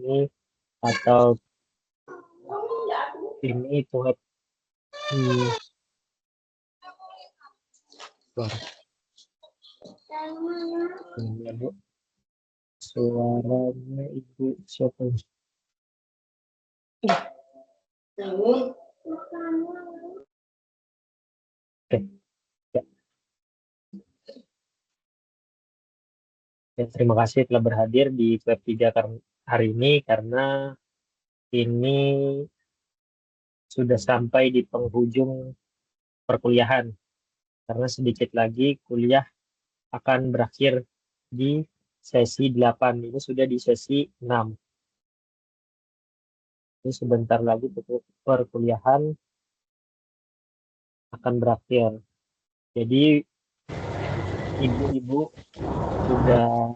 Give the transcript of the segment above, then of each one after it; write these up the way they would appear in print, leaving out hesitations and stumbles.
ini atau ini tuh ini Bu, suaranya Ibu siapa? Oke. Ya, terima kasih telah berhadir di Web 3 hari ini karena ini sudah sampai di penghujung perkuliahan. Karena sedikit lagi kuliah akan berakhir di sesi 8. Ini sudah di sesi 6. Ini sebentar lagi perkuliahan akan berakhir. Jadi ibu-ibu sudah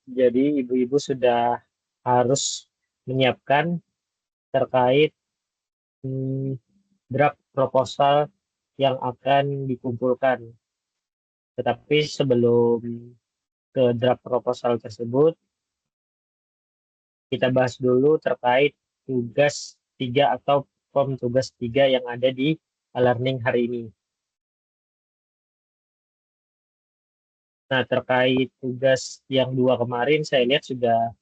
jadi ibu-ibu sudah harus menyiapkan terkait draft proposal yang akan dikumpulkan. Tetapi sebelum ke draft proposal tersebut, kita bahas dulu terkait tugas 3 atau form tugas 3 yang ada di e-learning hari ini. Nah, terkait tugas yang 2 kemarin, saya lihat sudah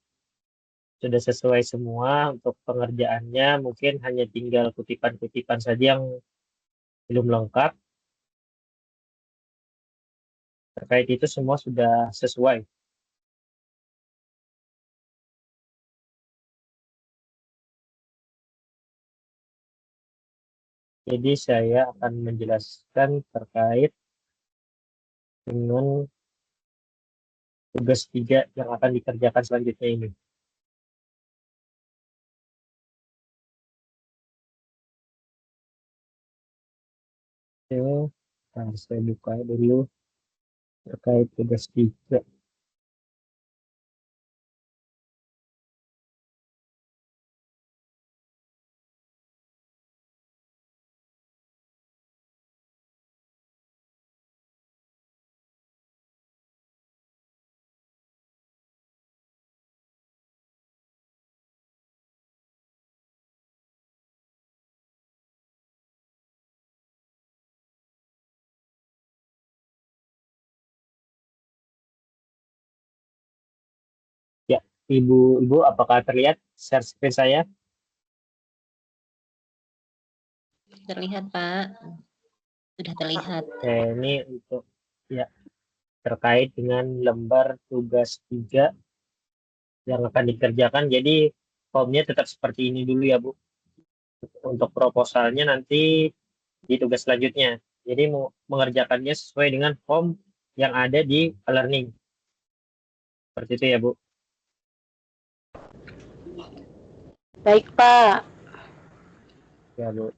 sesuai semua untuk pengerjaannya. Mungkin hanya tinggal kutipan-kutipan saja yang belum lengkap. Terkait itu semua sudah sesuai. Jadi saya akan menjelaskan terkait dengan tugas 3 yang akan dikerjakan selanjutnya ini. Oke, nah, saya buka dulu terkait tugas 3. Ya, Ibu apakah terlihat share screen saya? Terlihat, Pak. Sudah terlihat. Oke, ini untuk ya terkait dengan lembar tugas 3 yang akan dikerjakan. Jadi formnya tetap seperti ini dulu ya Bu. Untuk proposalnya nanti di tugas selanjutnya. Jadi mengerjakannya sesuai dengan form yang ada di e-learning. Seperti itu ya Bu. Baik Pak. Ya Bu.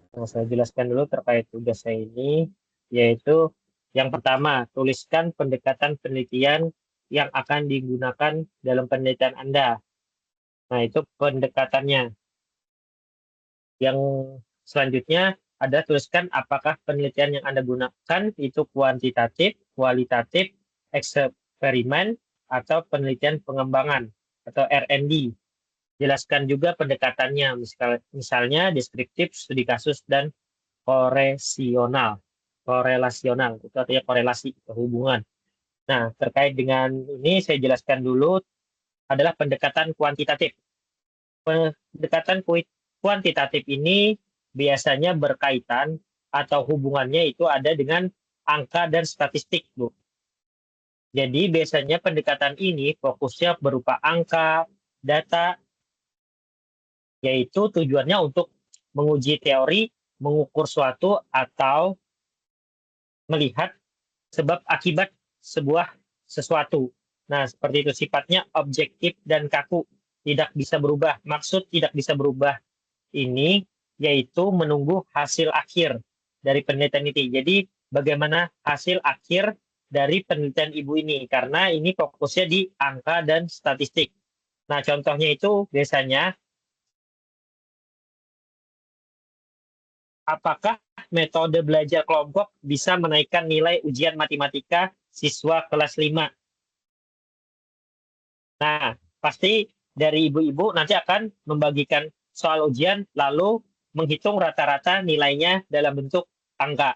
Nah, saya jelaskan dulu terkait tugas saya ini, yaitu yang pertama, tuliskan pendekatan penelitian yang akan digunakan dalam penelitian Anda. Nah, itu pendekatannya. Yang selanjutnya ada tuliskan apakah penelitian yang Anda gunakan itu kuantitatif, kualitatif, eksperimen, atau penelitian pengembangan atau R&D. Jelaskan juga pendekatannya, misalnya deskriptif, studi kasus, dan korelasional. Korelasional, itu artinya korelasi, hubungan. Nah, terkait dengan ini saya jelaskan dulu adalah pendekatan kuantitatif. Pendekatan kuantitatif ini biasanya berkaitan atau hubungannya itu ada dengan angka dan statistik, Bu. Jadi biasanya pendekatan ini fokusnya berupa angka, data, yaitu tujuannya untuk menguji teori, mengukur suatu, atau melihat sebab akibat sebuah sesuatu. Nah, seperti itu sifatnya objektif dan kaku, tidak bisa berubah. Maksud tidak bisa berubah ini yaitu menunggu hasil akhir dari penelitian ini. Jadi bagaimana hasil akhir dari penelitian Ibu ini? Karena ini fokusnya di angka dan statistik. Nah, contohnya itu biasanya apakah metode belajar kelompok bisa menaikkan nilai ujian matematika siswa kelas 5? Nah, pasti dari ibu-ibu nanti akan membagikan soal ujian lalu menghitung rata-rata nilainya dalam bentuk angka.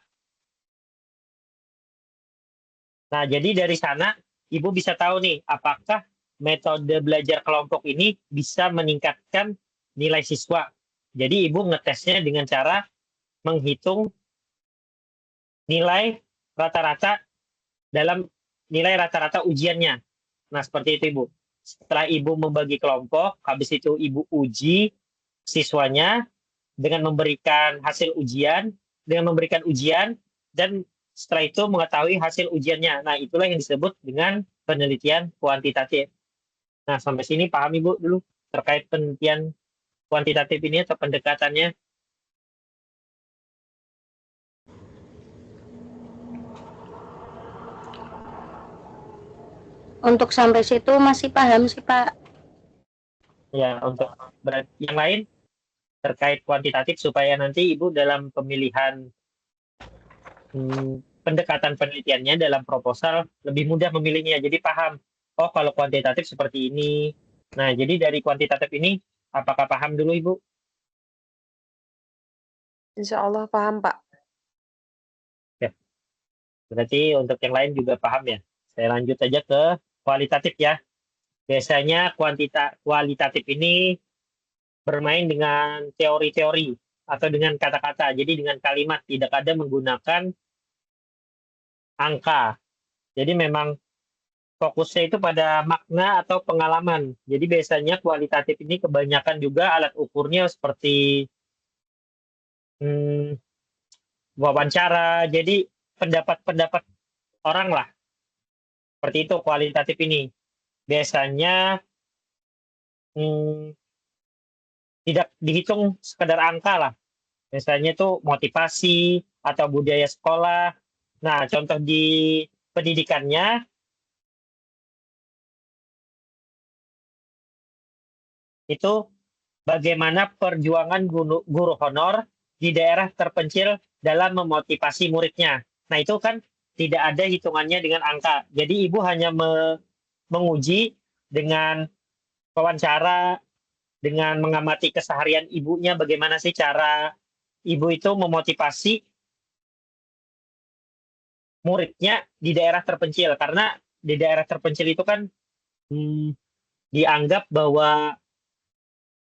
Nah, jadi dari sana ibu bisa tahu nih apakah metode belajar kelompok ini bisa meningkatkan nilai siswa. Jadi ibu ngetesnya dengan cara menghitung nilai rata-rata dalam nilai rata-rata ujiannya. Nah, seperti itu Ibu. Setelah Ibu membagi kelompok, habis itu Ibu uji siswanya dengan memberikan hasil ujian, dan setelah itu mengetahui hasil ujiannya. Nah, itulah yang disebut dengan penelitian kuantitatif. Nah, sampai sini paham Ibu dulu terkait penelitian kuantitatif ini atau pendekatannya? Untuk sampai situ masih paham sih, Pak. Ya, untuk yang lain terkait kuantitatif supaya nanti Ibu dalam pemilihan pendekatan penelitiannya dalam proposal lebih mudah memilihnya. Jadi paham, oh kalau kuantitatif seperti ini. Nah, jadi dari kuantitatif ini, apakah paham dulu Ibu? Insya Allah paham, Pak. Ya, berarti untuk yang lain juga paham ya. Saya lanjut aja ke kualitatif ya. Biasanya kualitatif ini bermain dengan teori-teori atau dengan kata-kata. Jadi dengan kalimat, tidak ada menggunakan angka. Jadi memang fokusnya itu pada makna atau pengalaman. Jadi biasanya kualitatif ini kebanyakan juga alat ukurnya seperti wawancara. Jadi pendapat-pendapat orang lah. Seperti itu kualitatif ini. Biasanya tidak dihitung sekedar angka lah. Biasanya itu motivasi atau budaya sekolah. Nah, contoh di pendidikannya itu bagaimana perjuangan guru honor di daerah terpencil dalam memotivasi muridnya. Nah, itu kan tidak ada hitungannya dengan angka. Jadi, Ibu hanya menguji dengan wawancara, dengan mengamati keseharian ibunya, bagaimana sih cara ibu itu memotivasi muridnya di daerah terpencil. Karena di daerah terpencil itu kan dianggap bahwa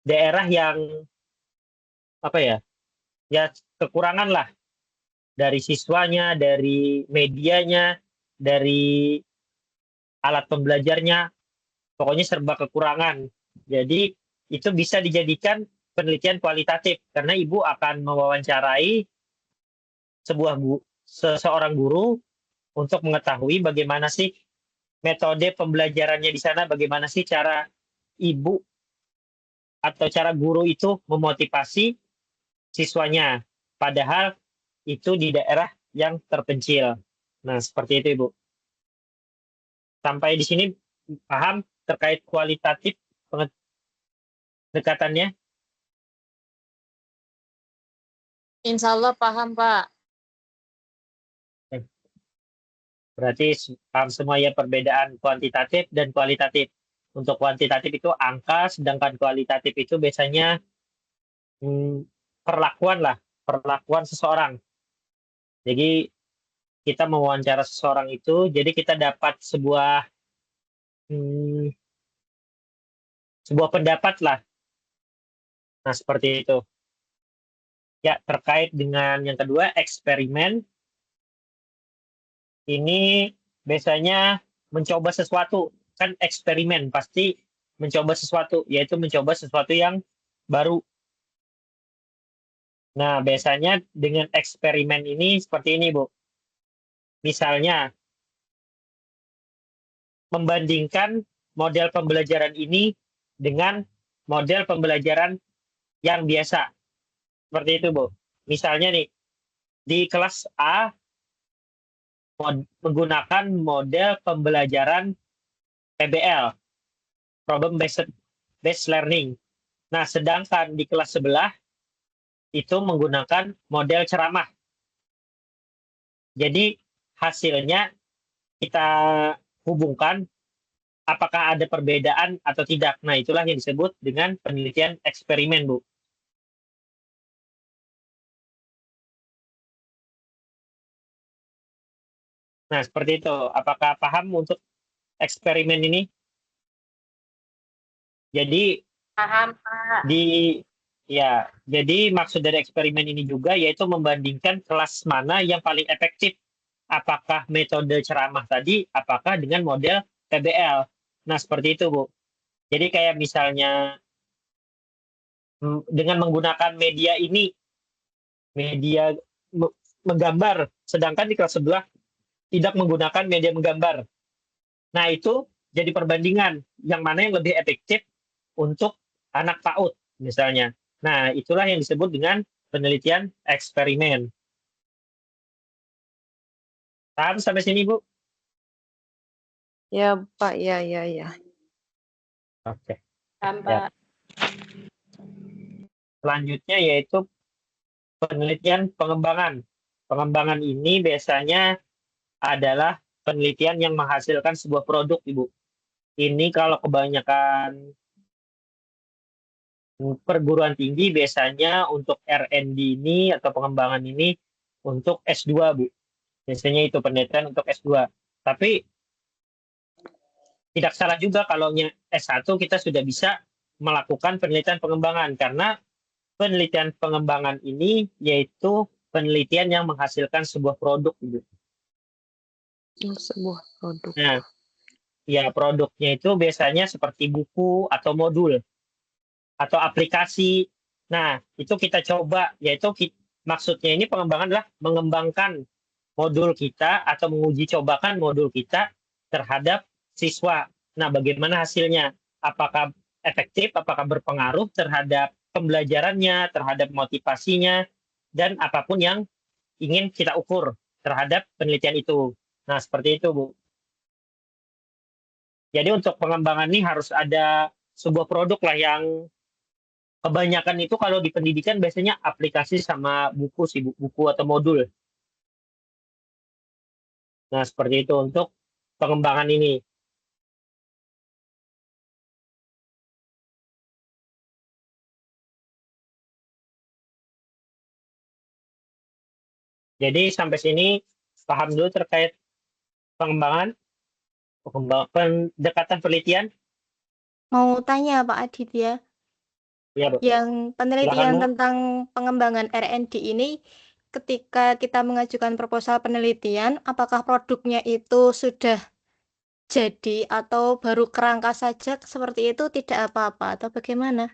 daerah yang apa ya, ya kekurangan lah dari siswanya, dari medianya, dari alat pembelajarnya, pokoknya serba kekurangan. Jadi itu bisa dijadikan penelitian kualitatif karena ibu akan mewawancarai seseorang guru untuk mengetahui bagaimana sih metode pembelajarannya di sana, bagaimana sih cara ibu atau cara guru itu memotivasi siswanya. Padahal itu di daerah yang terpencil. Nah, seperti itu, Ibu. Sampai di sini paham terkait kualitatif pendekatannya? Insya Allah paham, Pak. Berarti paham semua ya perbedaan kuantitatif dan kualitatif. Untuk kuantitatif itu angka, sedangkan kualitatif itu biasanya perlakuan seseorang. Jadi kita mewawancara seseorang itu, jadi kita dapat sebuah pendapat lah. Nah, seperti itu. Ya, terkait dengan yang kedua, eksperimen. Ini biasanya mencoba sesuatu. Kan eksperimen, pasti mencoba sesuatu, yaitu mencoba sesuatu yang baru. Nah, biasanya dengan eksperimen ini seperti ini, Bu. Misalnya, membandingkan model pembelajaran ini dengan model pembelajaran yang biasa. Seperti itu, Bu. Misalnya nih, di kelas A menggunakan model pembelajaran PBL, Problem Based based learning. Nah, sedangkan di kelas sebelah itu menggunakan model ceramah. Jadi hasilnya kita hubungkan apakah ada perbedaan atau tidak. Nah, itulah yang disebut dengan penelitian eksperimen, Bu. Nah, seperti itu. Apakah paham untuk eksperimen ini? Jadi Paham, Pak. jadi maksud dari eksperimen ini juga yaitu membandingkan kelas mana yang paling efektif. Apakah metode ceramah tadi, apakah dengan model PBL. Nah, seperti itu, Bu. Jadi kayak misalnya dengan menggunakan media ini, media menggambar, sedangkan di kelas sebelah tidak menggunakan media menggambar. Nah, itu jadi perbandingan yang mana yang lebih efektif untuk anak PAUD misalnya. Nah, itulah yang disebut dengan penelitian eksperimen. Paham sampai sini, Bu? Ya, Pak. Ya. Oke. Paham, Ya. Pak. Selanjutnya yaitu penelitian pengembangan. Pengembangan ini biasanya adalah penelitian yang menghasilkan sebuah produk, Ibu. Ini kalau kebanyakan perguruan tinggi biasanya untuk R&D ini atau pengembangan ini untuk S2, Bu. Biasanya itu penelitian untuk S2. Tapi tidak salah juga kalau S1 kita sudah bisa melakukan penelitian pengembangan karena penelitian pengembangan ini yaitu penelitian yang menghasilkan sebuah produk, Ibu. Sebuah produk. Nah, ya produknya itu biasanya seperti buku atau modul atau aplikasi. Nah, itu kita coba, yaitu maksudnya ini pengembangan adalah mengembangkan modul kita atau menguji cobakan modul kita terhadap siswa. Nah, bagaimana hasilnya? Apakah efektif, apakah berpengaruh terhadap pembelajarannya, terhadap motivasinya, dan apapun yang ingin kita ukur terhadap penelitian itu. Nah, seperti itu, Bu. Jadi untuk pengembangan ini harus ada sebuah produk lah yang kebanyakan itu kalau di pendidikan biasanya aplikasi sama buku sih, buku atau modul. Nah, seperti itu untuk pengembangan ini. Jadi sampai sini paham dulu terkait pengembangan, pendekatan penelitian. Mau tanya Pak Aditya, Ya, Bu. yang Silakan, penelitian Bu. tentang pengembangan R&D ini, ketika kita mengajukan proposal penelitian, apakah produknya itu sudah jadi atau baru kerangka saja seperti itu tidak apa-apa atau bagaimana?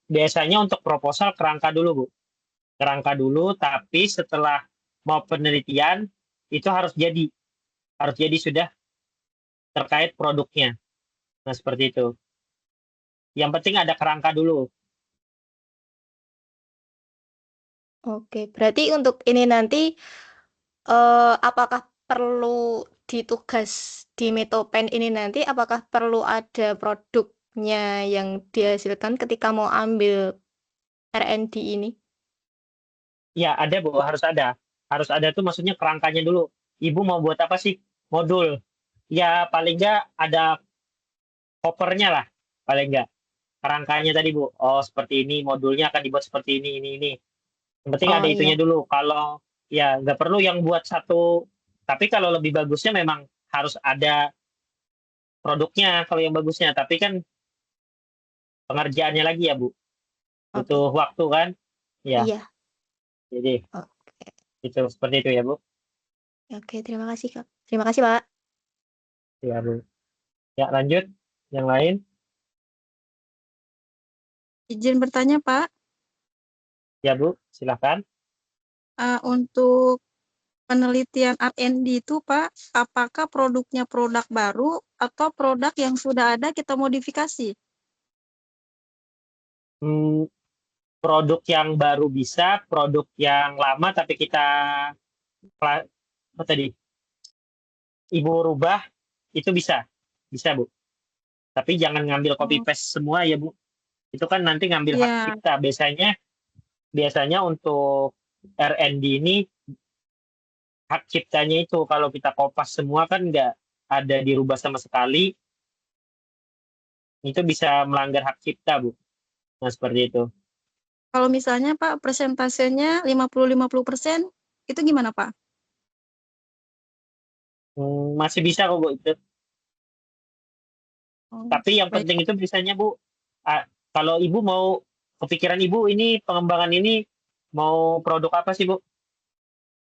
Biasanya untuk proposal kerangka dulu, Bu. Kerangka dulu, tapi setelah mau penelitian itu harus jadi sudah terkait produknya. Nah, seperti itu. Yang penting ada kerangka dulu. Oke, berarti untuk ini nanti apakah perlu ditugas di Metopen ini nanti apakah perlu ada produknya yang dihasilkan ketika mau ambil R&D ini? Ya, ada, Bu, harus ada. Harus ada tuh maksudnya kerangkanya dulu. Ibu mau buat apa sih? Modul. Ya, paling nggak ada kopernya lah, paling nggak. Kerangkanya tadi, Bu. Oh, seperti ini, modulnya akan dibuat seperti ini. Yang penting Oh ada itunya iya, dulu. Kalau ya nggak perlu yang buat satu, tapi kalau lebih bagusnya memang harus ada produknya kalau yang bagusnya. Tapi kan pengerjaannya lagi ya, Bu. oke. Butuh waktu kan? Ya, Iya, jadi oke. itu seperti itu ya, Bu. Oke, terima kasih, Kak. Terima kasih, Pak. Ya, Bu. Ya, lanjut. Yang lain? Izin bertanya, Pak, Ya, Bu. Silakan. untuk penelitian R&D itu, Pak, apakah produknya produk baru atau produk yang sudah ada kita modifikasi? Hmm, produk yang baru bisa, produk yang lama tapi kita apa tadi? Ibu rubah itu bisa. Bisa, Bu. Tapi jangan ngambil copy paste semua ya, Bu. Itu kan nanti ngambil hak Iya. cipta. Biasanya untuk R&D ini hak ciptanya itu kalau kita kopas semua kan nggak ada dirubah sama sekali, itu bisa melanggar hak cipta, Bu. Nah, seperti itu. Kalau misalnya Pak persentasenya 50-50%, itu gimana Pak? Masih bisa kok, Bu, itu. Oh, Tapi yang baik. penting itu biasanya, Bu, kalau Ibu mau, kepikiran Ibu ini pengembangan ini mau produk apa sih, Bu?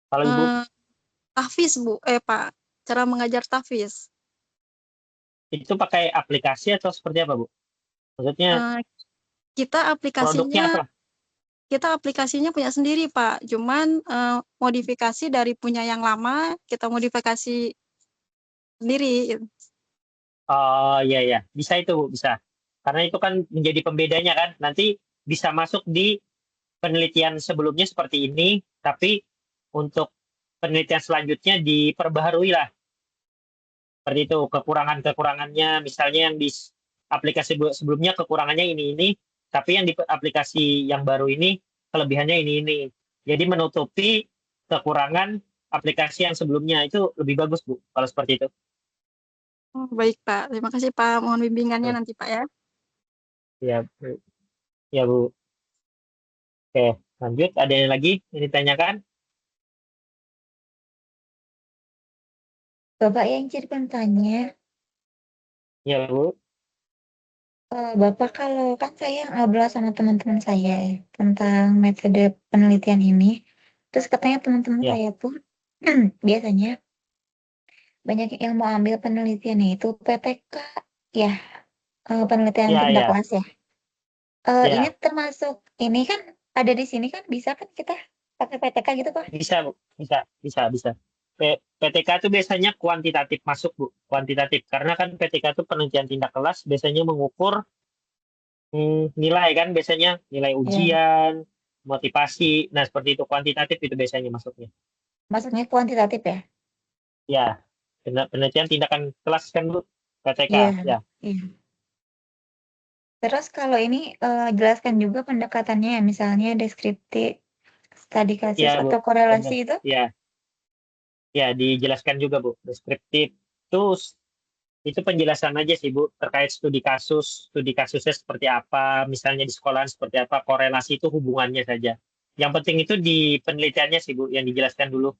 Kalau Ibu Tahfiz Bu, Pak, cara mengajar tahfiz. itu pakai aplikasi atau seperti apa, Bu? Maksudnya Kita produknya aplikasinya punya sendiri Pak, cuman modifikasi dari punya yang lama kita modifikasi sendiri. Oh iya ya, bisa itu, Bu, bisa. Karena itu kan menjadi pembedanya kan. Nanti bisa masuk di penelitian sebelumnya seperti ini, tapi untuk penelitian selanjutnya diperbaharui lah. Seperti itu, kekurangan-kekurangannya, misalnya yang di aplikasi sebelumnya kekurangannya ini, tapi yang di aplikasi yang baru ini kelebihannya ini. Jadi menutupi kekurangan aplikasi yang sebelumnya, itu lebih bagus, Bu, kalau seperti itu. Oh, baik Pak, terima kasih Pak, mohon bimbingannya nanti Pak ya. Ya, Bu. Ya, Bu. Oke, lanjut. Ada yang lagi yang ditanyakan? Bapak yang izin tanya, Ya, Bu. Bapak kalau kan saya ngobrol sama teman-teman saya ya, tentang metode penelitian ini, terus katanya teman-teman Ya. saya pun biasanya banyak yang mau ambil penelitiannya itu PTK ya, penelitian Ya, tindak ya. kelas ya. Ya. Ini termasuk ini kan ada di sini kan bisa kan kita pakai PTK gitu Pak? Bisa, Bu. Bisa. PTK itu biasanya kuantitatif masuk, Bu. Kuantitatif. Karena kan PTK itu penelitian tindak kelas biasanya mengukur nilai kan, biasanya nilai Iya. ujian, motivasi. Nah, seperti itu kuantitatif itu biasanya masuknya. Maksudnya kuantitatif ya? Ya, penelitian tindakan kelas kan, Bu. PTK, Iya. ya. Iya. Terus kalau ini jelaskan juga pendekatannya, misalnya deskriptif, studi kasus Ya, Bu. atau korelasi itu? Ya, dijelaskan juga, Bu. Deskriptif. Itu penjelasan aja sih, Bu, terkait studi kasusnya seperti apa, misalnya di sekolahan seperti apa, korelasi itu hubungannya saja. Yang penting itu di penelitiannya sih, Bu, yang dijelaskan dulu.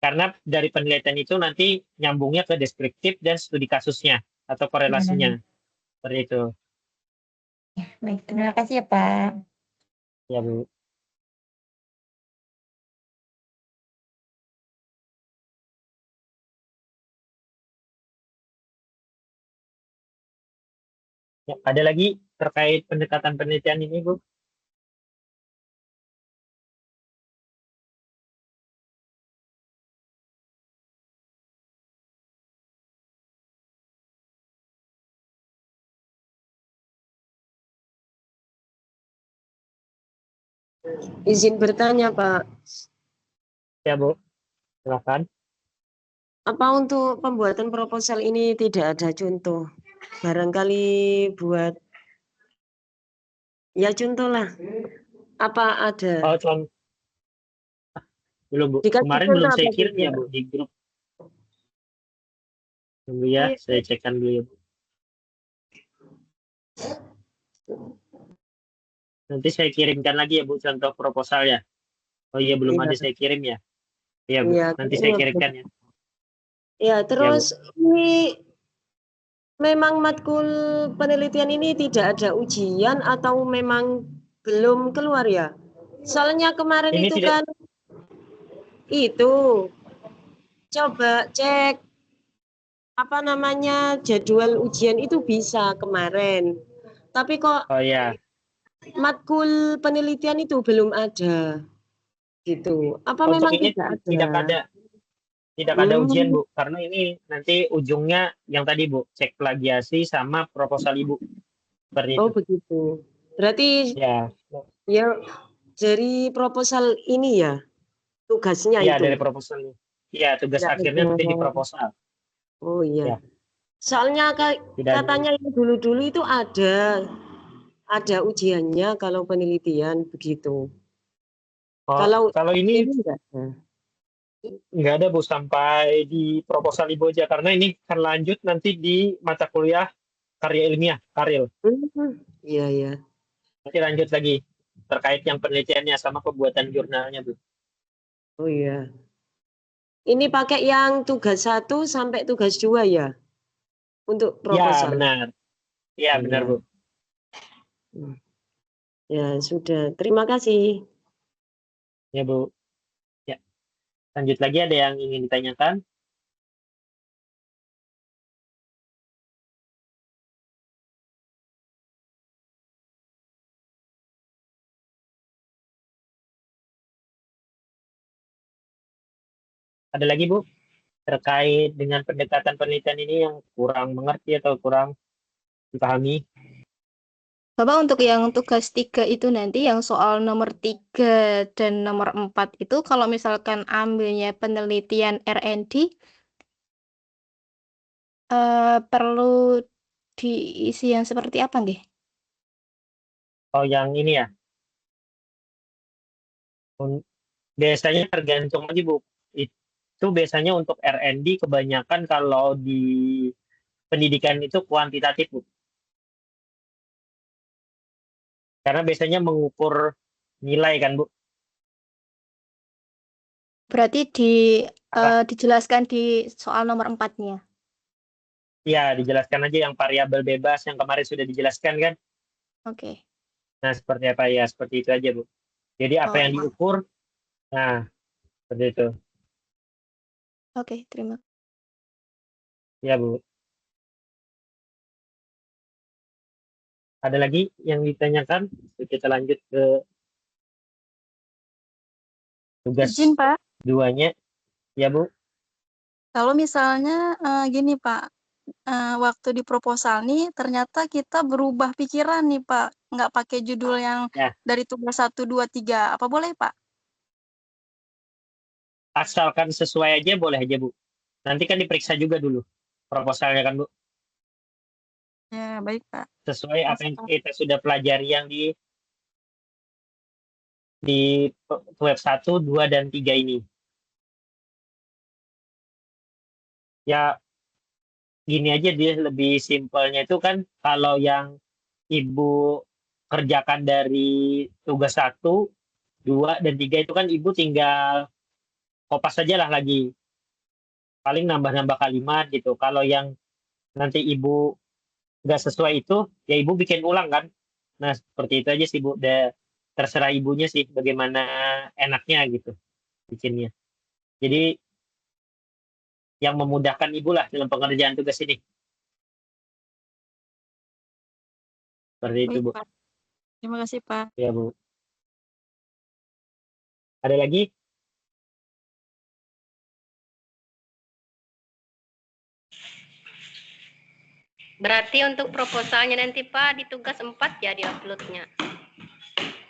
Karena dari penelitian itu nanti nyambungnya ke deskriptif dan studi kasusnya atau korelasinya. Seperti itu. Ya, baik, terima kasih ya Pak. Ya, Bu. Ya, ada lagi terkait pendekatan penelitian ini, Bu? Izin bertanya, Pak. Ya, Bu. Silakan. Apa untuk pembuatan proposal ini tidak ada contoh? Barangkali buat, ya contoh lah. Apa ada? Oh, belum, Bu. Dikasih Kemarin contoh belum saya apa kirim ya, tidak? Bu, di grup. Tunggu ya, saya cekkan dulu ya, Bu. Nanti saya kirimkan lagi ya, Bu, contoh proposal ya. Oh iya, belum ada saya kirim ya. Iya, Bu. Iya, Nanti saya kirimkan ya. ya, terus ini memang matkul penelitian ini tidak ada ujian atau memang belum keluar ya? Soalnya kemarin Ini itu tidak- kan itu coba cek apa namanya jadwal ujian itu bisa kemarin. Tapi kok Oh ya, matkul penelitian itu belum ada. Gitu. Apa untuk memang ini tidak ada ujian, Bu, karena ini nanti ujungnya yang tadi, Bu, cek plagiasi sama proposal Ibu. Seperti Oh, itu. begitu. Berarti Ya, ya dari proposal ini ya tugasnya ya itu. dari proposal. Ya, tugas Tidak akhirnya nanti di ada. proposal. Oh iya. Ya. Soalnya Tidak ada. katanya yang dulu-dulu itu ada ujiannya kalau penelitian begitu. Oh, kalau ini ini enggak. nggak ada Bu sampai di proposal Ibu aja karena ini akan lanjut nanti di mata kuliah karya ilmiah, karil. Iya, iya. Nanti lanjut lagi terkait yang penelitiannya sama pembuatan jurnalnya Bu. Oh iya. Ini pakai yang tugas 1 sampai tugas 2 ya? Untuk Ya proposal. benar. Ya benar Iya. Bu. Ya sudah. Terima kasih. Ya Bu. Ya. Lanjut lagi ada yang ingin ditanyakan? Ada lagi Bu terkait dengan pendekatan penelitian ini yang kurang mengerti atau kurang dipahami? Bapak untuk yang tugas 3 itu nanti yang soal nomor 3 dan nomor 4 itu kalau misalkan ambilnya penelitian R&D perlu diisi yang seperti apa nggih? Oh yang ini ya. Biasanya tergantung lagi Bu. Itu biasanya untuk R&D kebanyakan kalau di pendidikan itu kuantitatif Bu. Karena biasanya mengukur nilai kan Bu. Berarti Apa? dijelaskan di soal nomor 4-nya. Ya dijelaskan aja yang variabel bebas yang kemarin sudah dijelaskan kan. Oke. Nah seperti apa ya, seperti itu aja Bu. Jadi apa Oh, yang diukur, nah seperti itu. Oke, terima. Ya Bu. Ada lagi yang ditanyakan? Kita lanjut ke tugas Izin Pak, 2-nya. Ya Bu. kalau misalnya gini Pak, waktu di proposal nih ternyata kita berubah pikiran nih Pak, nggak pakai judul yang Ya. dari tugas 1, 2, 3, apa boleh Pak? Asalkan sesuai aja boleh aja Bu. Nanti kan diperiksa juga dulu proposalnya kan Bu. Ya baik Pak. Sesuai apa yang kita sudah pelajari yang di web 1, 2, dan 3 ini. Ya gini aja dia lebih simpelnya itu kan kalau yang Ibu kerjakan dari tugas 1, 2, dan 3 itu kan Ibu tinggal kopas saja lah lagi. Paling nambah-nambah kalimat gitu. Kalau yang nanti Ibu nggak sesuai itu, ya Ibu bikin ulang kan. Nah, seperti itu aja sih Bu. Terserah Ibunya sih bagaimana enaknya gitu bikinnya. Jadi yang memudahkan Ibu lah dalam pengerjaan tugas ini. Seperti itu Baik Bu. Pak. Terima kasih Pak. Ya Bu. Ada lagi? Berarti untuk proposalnya nanti Pak di tugas 4 ya di-uploadnya.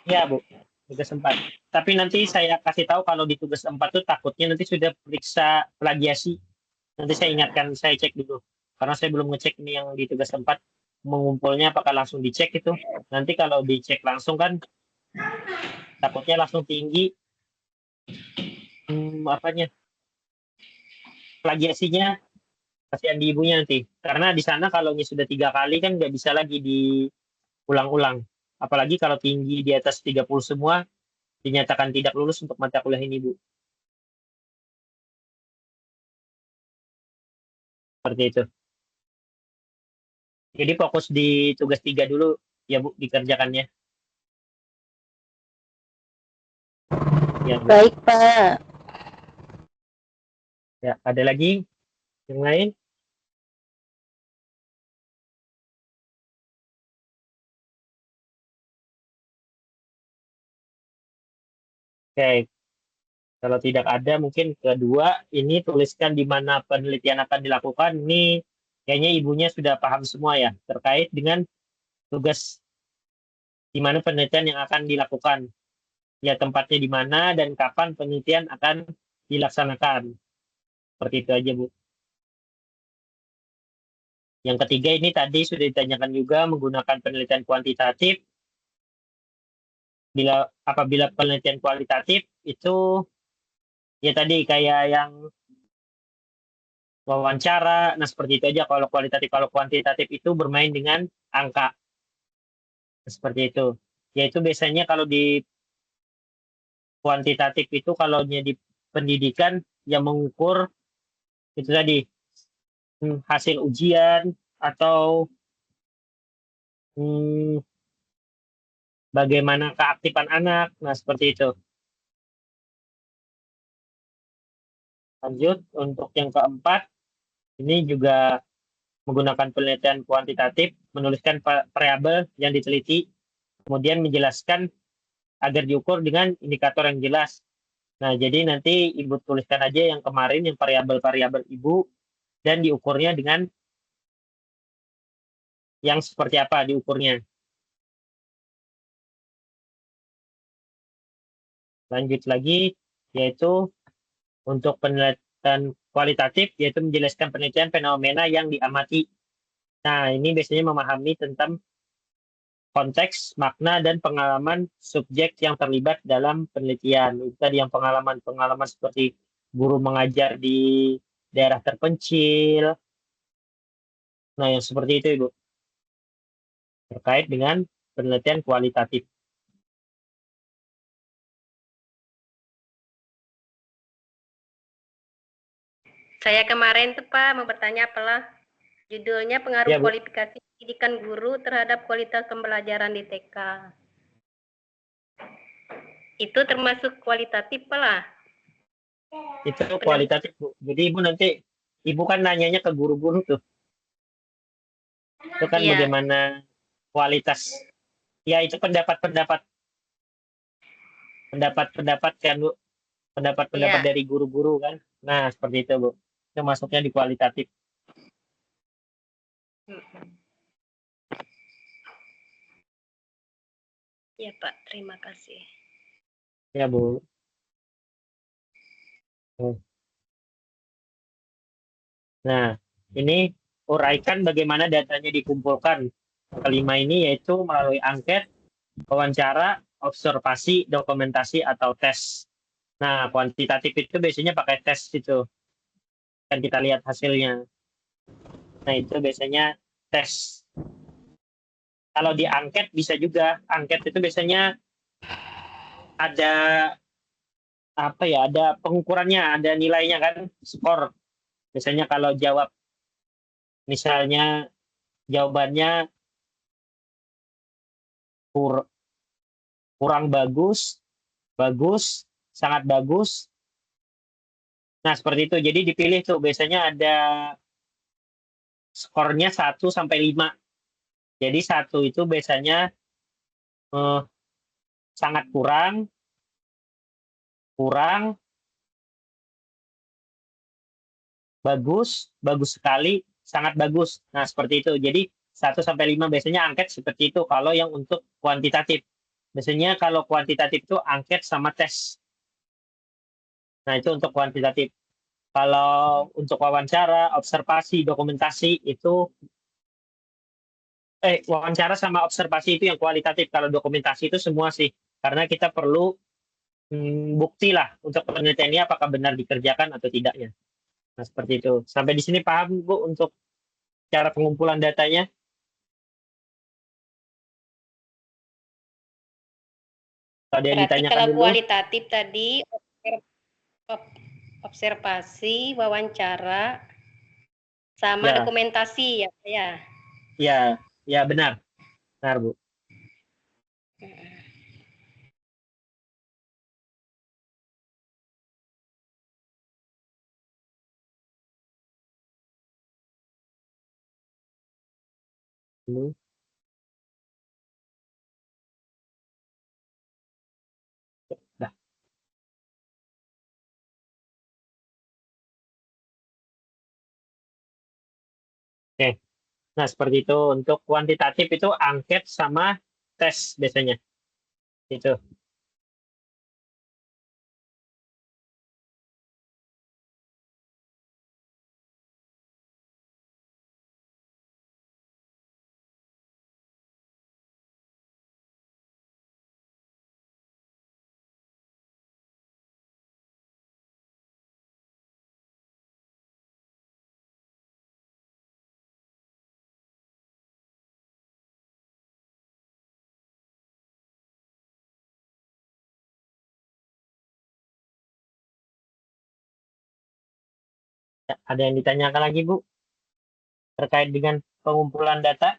Ya Bu, tugas 4. Tapi nanti saya kasih tahu kalau di tugas 4 tuh takutnya nanti sudah periksa plagiasi. Nanti saya ingatkan, saya cek dulu. Karena saya belum ngecek ini yang di tugas 4 mengumpulnya apakah langsung dicek itu. Nanti kalau dicek langsung kan takutnya langsung tinggi apanya plagiasinya, kasihan di ibunya nanti. Karena di sana kalau sudah 3 kali kan nggak bisa lagi diulang-ulang. Apalagi kalau tinggi di atas 30 semua, dinyatakan tidak lulus untuk mata kuliah ini, Bu. Seperti itu. Jadi fokus di tugas 3 dulu, ya Bu, dikerjakannya. Ya, Bu. Baik, Pak. Ya, ada lagi yang lain? Oke, kalau tidak ada mungkin kedua ini tuliskan di mana penelitian akan dilakukan. Ini kayaknya ibunya sudah paham semua ya terkait dengan tugas di mana penelitian yang akan dilakukan. Ya tempatnya di mana dan kapan penelitian akan dilaksanakan. Seperti itu aja Bu. Yang ketiga ini tadi sudah ditanyakan juga menggunakan penelitian kuantitatif. Apabila penelitian kualitatif itu ya tadi kayak yang wawancara, nah seperti itu aja kalau kualitatif. Kalau kuantitatif itu bermain dengan angka, seperti itu. Yaitu biasanya kalau di kuantitatif itu kalau di pendidikan yang mengukur itu tadi hasil ujian atau hmm, bagaimana keaktifan anak, nah seperti itu. Lanjut untuk yang keempat, ini juga menggunakan penelitian kuantitatif, menuliskan variabel yang diteliti, kemudian menjelaskan agar diukur dengan indikator yang jelas. Nah, jadi nanti Ibu tuliskan aja yang kemarin, yang variabel-variabel Ibu, dan diukurnya dengan yang seperti apa diukurnya. Lanjut lagi, yaitu untuk penelitian kualitatif, yaitu menjelaskan penelitian fenomena yang diamati. Nah, ini biasanya memahami tentang konteks, makna, dan pengalaman subjek yang terlibat dalam penelitian. Itu tadi yang pengalaman-pengalaman seperti guru mengajar di daerah terpencil. Nah, yang seperti itu, Ibu. Terkait dengan penelitian kualitatif. Saya kemarin tuh Pak mau bertanya apalah judulnya pengaruh Ya, Bu. kualifikasi pendidikan guru terhadap kualitas pembelajaran di TK. Itu termasuk kualitatif lah. Itu kualitatif, Bu. Jadi Ibu nanti, Ibu kan nanyanya ke guru-guru tuh. Itu kan Iya. bagaimana kualitas. Ya, itu pendapat-pendapat kan, Bu. Pendapat-pendapat Iya. dari guru-guru kan. Nah, seperti itu, Bu. Itu masuknya di kualitatif. Ya Pak, terima kasih. Ya, Bu. Nah, ini uraikan bagaimana datanya dikumpulkan. Kelima ini yaitu melalui angket, wawancara, observasi, dokumentasi, atau tes. Nah, kuantitatif itu biasanya pakai tes itu. Kan kita lihat hasilnya. Nah, itu biasanya tes. Kalau di angket bisa juga. Angket itu biasanya ada apa ya? Ada pengukurannya, ada nilainya kan, skor. Biasanya kalau jawab misalnya jawabannya kurang bagus, bagus, sangat bagus. Nah, seperti itu. Jadi dipilih tuh biasanya ada skornya 1 sampai 5. Jadi 1 itu biasanya sangat kurang, kurang, bagus, bagus sekali, sangat bagus. Nah, seperti itu. Jadi 1 sampai 5 biasanya angket seperti itu kalau yang untuk kuantitatif. Biasanya kalau kuantitatif itu angket sama tes. Nah, itu untuk kuantitatif. Kalau untuk wawancara, observasi, dokumentasi itu wawancara sama observasi itu yang kualitatif. Kalau dokumentasi itu semua sih. Karena kita perlu bukti lah untuk penelitian ini apakah benar dikerjakan atau tidaknya. Nah, seperti itu. Sampai di sini paham, Bu, untuk cara pengumpulan datanya? Ada yang Berarti ditanyakan kalau dulu? kualitatif tadi observasi, wawancara, sama Ya, dokumentasi ya, Pak ya. ya, ya benar. Benar, Bu. Dulu. Dah. Oke. Nah, seperti itu. Untuk kuantitatif itu angket sama tes biasanya. Itu. Ada yang ditanyakan lagi, Bu? Terkait dengan pengumpulan data?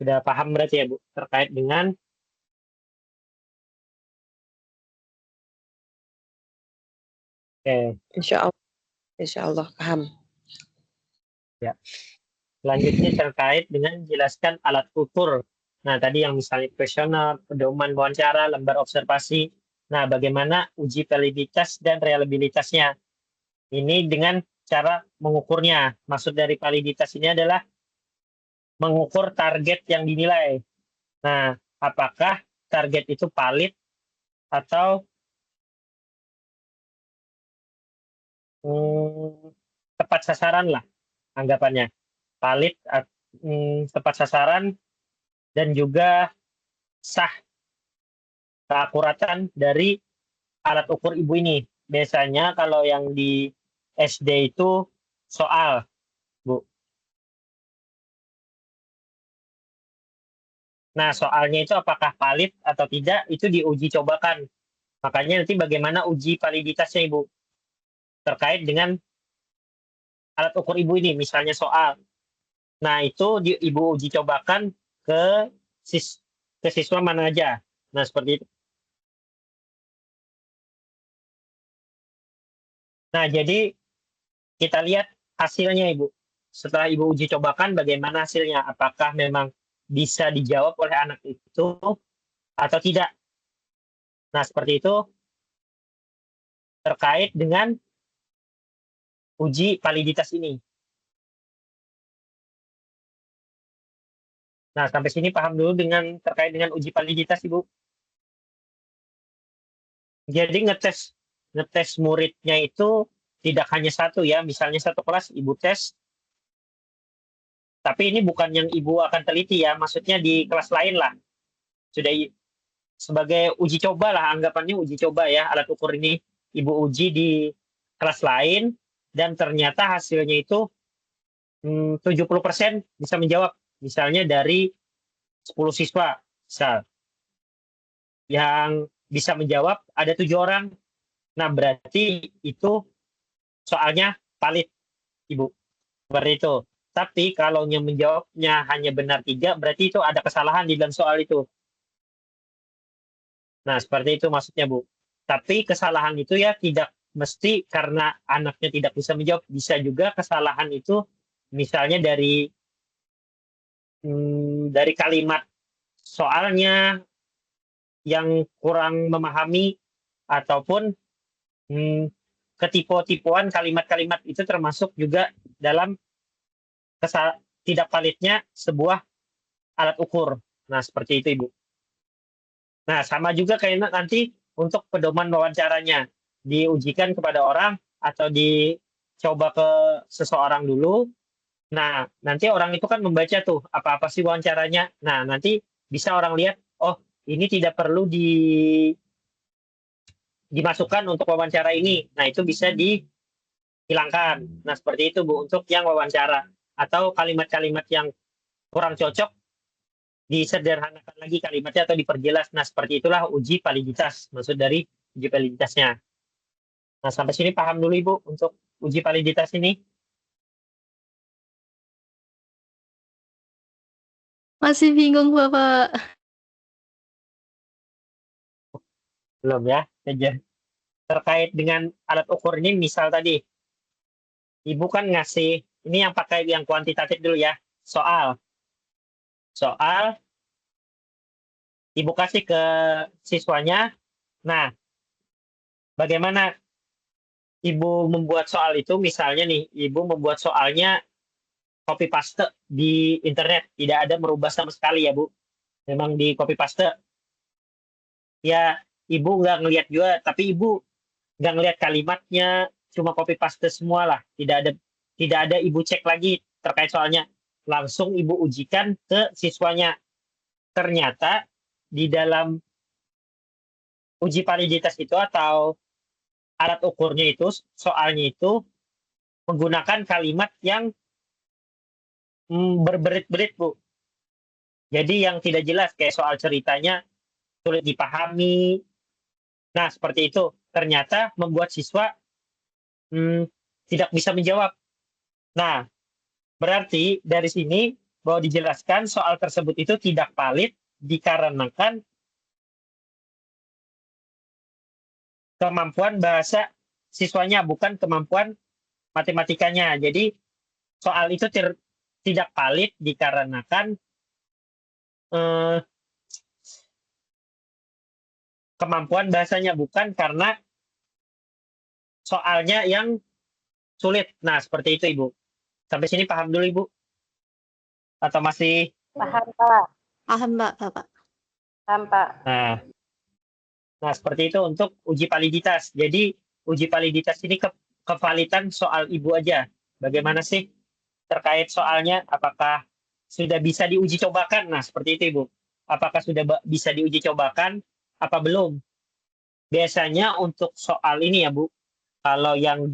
Sudah paham berarti ya, Bu, terkait dengan Insya Allah paham. ya. Selanjutnya terkait dengan jelaskan alat ukur. Nah, tadi yang misalnya kuesioner, pedoman wawancara, lembar observasi. Nah, bagaimana uji validitas dan reliabilitasnya? Ini dengan cara mengukurnya. Maksud dari validitas ini adalah mengukur target yang dinilai. Nah, apakah target itu valid atau tepat sasaran lah anggapannya. Valid, tepat sasaran, dan juga sah keakuratan dari alat ukur ibu ini. Biasanya kalau yang di SD itu soal, Bu. Nah, soalnya itu apakah valid atau tidak, itu diuji cobakan. Makanya nanti bagaimana uji validitasnya, Ibu. Terkait dengan alat ukur ibu ini, misalnya soal. Nah, itu ibu uji cobakan ke siswa mana aja. Nah, seperti itu. Nah, jadi kita lihat hasilnya, Ibu. Setelah Ibu uji cobakan, bagaimana hasilnya? Apakah memang bisa dijawab oleh anak itu atau tidak? Nah, seperti itu terkait dengan uji validitas ini. Nah, sampai sini paham dulu dengan terkait dengan uji validitas, Ibu. Jadi ngetes muridnya itu tidak hanya satu ya, misalnya satu kelas Ibu tes, tapi ini bukan yang Ibu akan teliti ya, maksudnya di kelas lain lah. Sudah sebagai uji coba lah, anggapannya uji coba ya, alat ukur ini Ibu uji di kelas lain, dan ternyata hasilnya itu 70% bisa menjawab. Misalnya dari 10 siswa, misal, yang bisa menjawab ada 7 orang. Nah, berarti itu soalnya valid, Ibu. Seperti itu. Tapi kalau yang menjawabnya hanya benar 3, berarti itu ada kesalahan di dalam soal itu. Nah, seperti itu maksudnya, Bu. Tapi kesalahan itu ya tidak mesti karena anaknya tidak bisa menjawab. Bisa juga kesalahan itu misalnya dari kalimat soalnya yang kurang memahami, ataupun ketipu-tipuan kalimat-kalimat itu termasuk juga dalam tidak validnya sebuah alat ukur. Nah, seperti itu, Ibu. Nah, sama juga kayak nanti untuk pedoman wawancaranya. Diujikan kepada orang atau dicoba ke seseorang dulu. Nah, nanti orang itu kan membaca tuh apa-apa sih wawancaranya. Nah, nanti bisa orang lihat, oh, ini tidak perlu dimasukkan untuk wawancara ini. Nah, itu bisa dihilangkan. Nah, seperti itu, Bu, untuk yang wawancara. Atau kalimat-kalimat yang kurang cocok, disederhanakan lagi kalimatnya atau diperjelas. Nah, seperti itulah uji validitas. Maksud dari uji validitasnya. Nah, sampai sini paham dulu, Ibu, untuk uji validitas ini. Masih bingung, Bapak. Belum ya? Terkait dengan alat ukur ini, misal tadi, Ibu kan ngasih, ini yang pakai yang kuantitatif dulu ya, soal. Ibu kasih ke siswanya. Nah, bagaimana Ibu membuat soal itu? Misalnya nih, Ibu membuat soalnya copy paste di internet, tidak ada merubah sama sekali ya, Bu. Memang di copy paste. Ya, Ibu nggak ngelihat juga, tapi Ibu nggak ngelihat kalimatnya, cuma copy paste semua lah, tidak ada Ibu cek lagi terkait soalnya, langsung Ibu ujikan ke siswanya. Ternyata di dalam uji validitas itu atau alat ukurnya itu, soalnya itu menggunakan kalimat yang berbelit-belit, Bu. Jadi yang tidak jelas, kayak soal ceritanya sulit dipahami. Nah, seperti itu. Ternyata membuat siswa tidak bisa menjawab. Nah, berarti dari sini bahwa dijelaskan soal tersebut itu tidak valid dikarenakan kemampuan bahasa siswanya, bukan kemampuan matematikanya. Jadi soal itu tidak valid dikarenakan kemampuan bahasanya, bukan karena soalnya yang sulit. Nah, seperti itu, Ibu. Sampai sini paham dulu, Ibu? Atau masih? Paham, Pak. Paham, Mbak, Bapak. Paham, Pak. Nah, seperti itu untuk uji validitas. Jadi, uji validitas ini kevalidan soal Ibu aja. Bagaimana sih terkait soalnya? Apakah sudah bisa diuji cobakan? Nah, seperti itu, Ibu. Apakah sudah bisa diuji cobakan? Apa belum? Biasanya untuk soal ini ya, Bu, kalau yang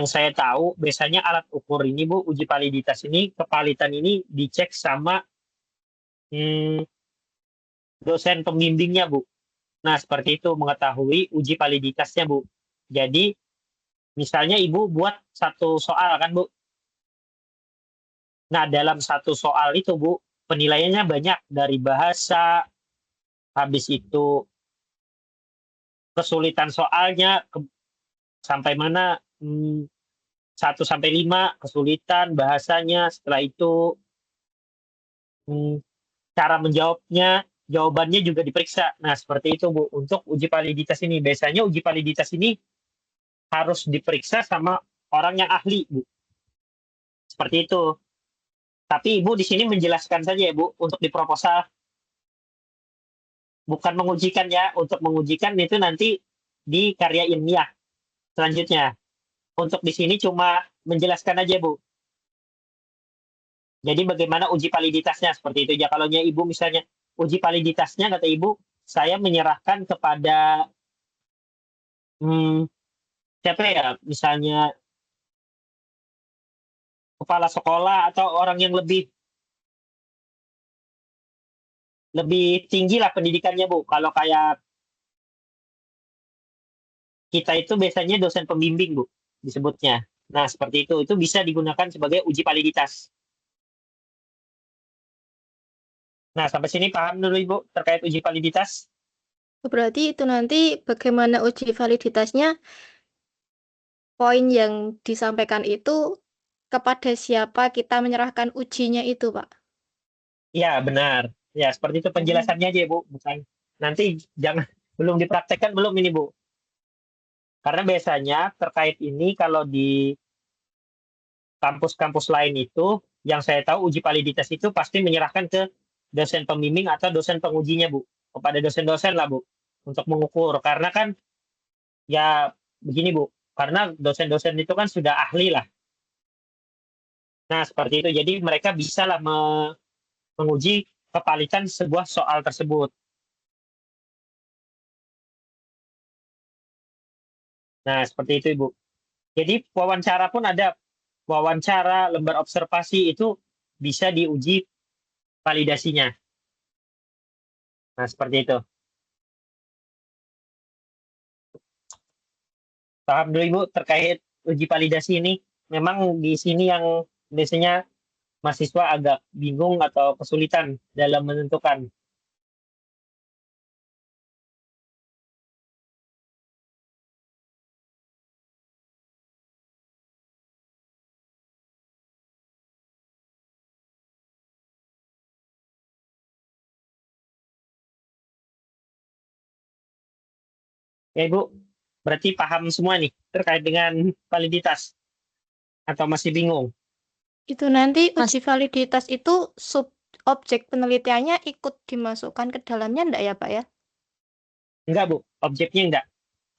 saya tahu, biasanya alat ukur ini, Bu, uji validitas ini, kevalidan ini dicek sama dosen pembimbingnya, Bu. Nah, seperti itu, mengetahui uji validitasnya, Bu. Jadi, misalnya Ibu buat satu soal, kan, Bu? Nah, dalam satu soal itu, Bu, penilaiannya banyak, dari bahasa, habis itu kesulitan soalnya, sampai mana 1 sampai 5 kesulitan bahasanya, setelah itu cara menjawabnya, jawabannya juga diperiksa. Nah, seperti itu, Bu, untuk uji validitas ini. Biasanya uji validitas ini harus diperiksa sama orang yang ahli, Bu. Seperti itu. Tapi Ibu di sini menjelaskan saja ya, Bu, untuk di proposal. Bukan mengujikan ya, untuk mengujikan itu nanti di karya ilmiah selanjutnya. Untuk di sini cuma menjelaskan aja, Bu. Jadi bagaimana uji validitasnya, seperti itu. Ya, kalau Ibu misalnya uji validitasnya, kata Ibu, saya menyerahkan kepada siapa ya, misalnya kepala sekolah atau orang yang lebih tinggi lah pendidikannya, Bu. Kalau kayak kita itu biasanya dosen pembimbing, Bu, disebutnya. Nah, seperti itu. Itu bisa digunakan sebagai uji validitas. Nah, sampai sini paham dulu, Ibu, terkait uji validitas? Berarti itu nanti bagaimana uji validitasnya, poin yang disampaikan itu kepada siapa kita menyerahkan ujinya itu, Pak? Iya, benar. Ya, seperti itu penjelasannya aja, Bu. Bukan nanti belum dipraktekkan belum ini, Bu. Karena biasanya terkait ini kalau di kampus-kampus lain itu, yang saya tahu uji validitas itu pasti menyerahkan ke dosen pembimbing atau dosen pengujinya, Bu. Kepada dosen-dosen lah, Bu, untuk mengukur. Karena kan, ya begini, Bu, karena dosen-dosen itu kan sudah ahli lah. Nah, seperti itu. Jadi mereka bisa lah menguji kevalidan sebuah soal tersebut. Nah, seperti itu, Ibu. Jadi wawancara pun ada. Wawancara, lembar observasi itu bisa diuji validasinya. Nah, seperti itu. Paham dulu, Ibu, terkait uji validasi ini. Memang di sini yang biasanya mahasiswa agak bingung atau kesulitan dalam menentukan. Ya, Ibu, berarti paham semua nih terkait dengan validitas? Atau masih bingung? Itu nanti uji validitas itu objek penelitiannya ikut dimasukkan ke dalamnya enggak ya, Pak ya? Enggak, Bu. Objeknya enggak.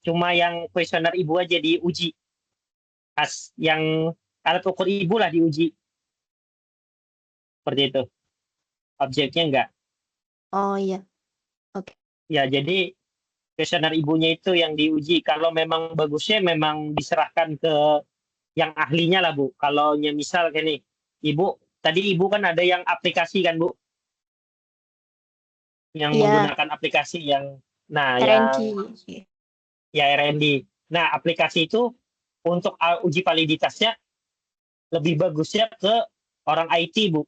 cuma yang kuesioner ibu aja diuji. Yang alat ukur ibu lah diuji. Seperti itu. Objeknya enggak. Oh iya. Oke. Ya, jadi kuesioner ibunya itu yang diuji. Kalau memang bagusnya memang diserahkan ke yang ahlinya lah, Bu. Kalau misal kayak nih, tadi Ibu kan ada yang aplikasi kan, Bu? Yang Iya, menggunakan aplikasi yang R&D. ya R&D. Nah, aplikasi itu untuk uji validitasnya lebih bagusnya ke orang IT, Bu.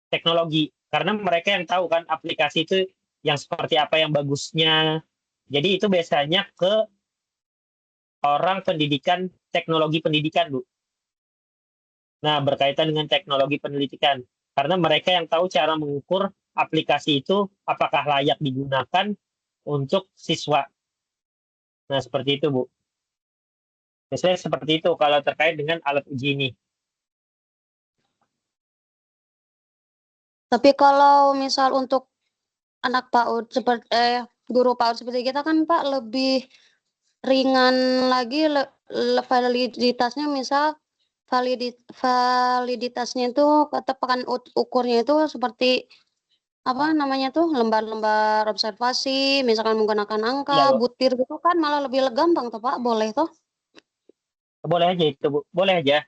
Teknologi. Karena mereka yang tahu kan aplikasi itu yang seperti apa yang bagusnya. Jadi itu biasanya ke orang pendidikan, teknologi pendidikan, Bu. Nah, berkaitan dengan teknologi pendidikan. Karena mereka yang tahu cara mengukur aplikasi itu apakah layak digunakan untuk siswa. Nah, seperti itu, Bu. Biasanya seperti itu kalau terkait dengan alat uji ini. Tapi kalau misal untuk anak PAUD seperti guru PAUD seperti kita kan Pak lebih ringan lagi validitasnya, misal validitasnya itu ketepakan ukurnya itu seperti apa namanya tuh, lembar-lembar observasi, misalkan menggunakan angka, Iya, Bu. butir gitu kan malah lebih gampang tuh Pak, boleh tuh? Boleh aja itu, Bu. Boleh aja.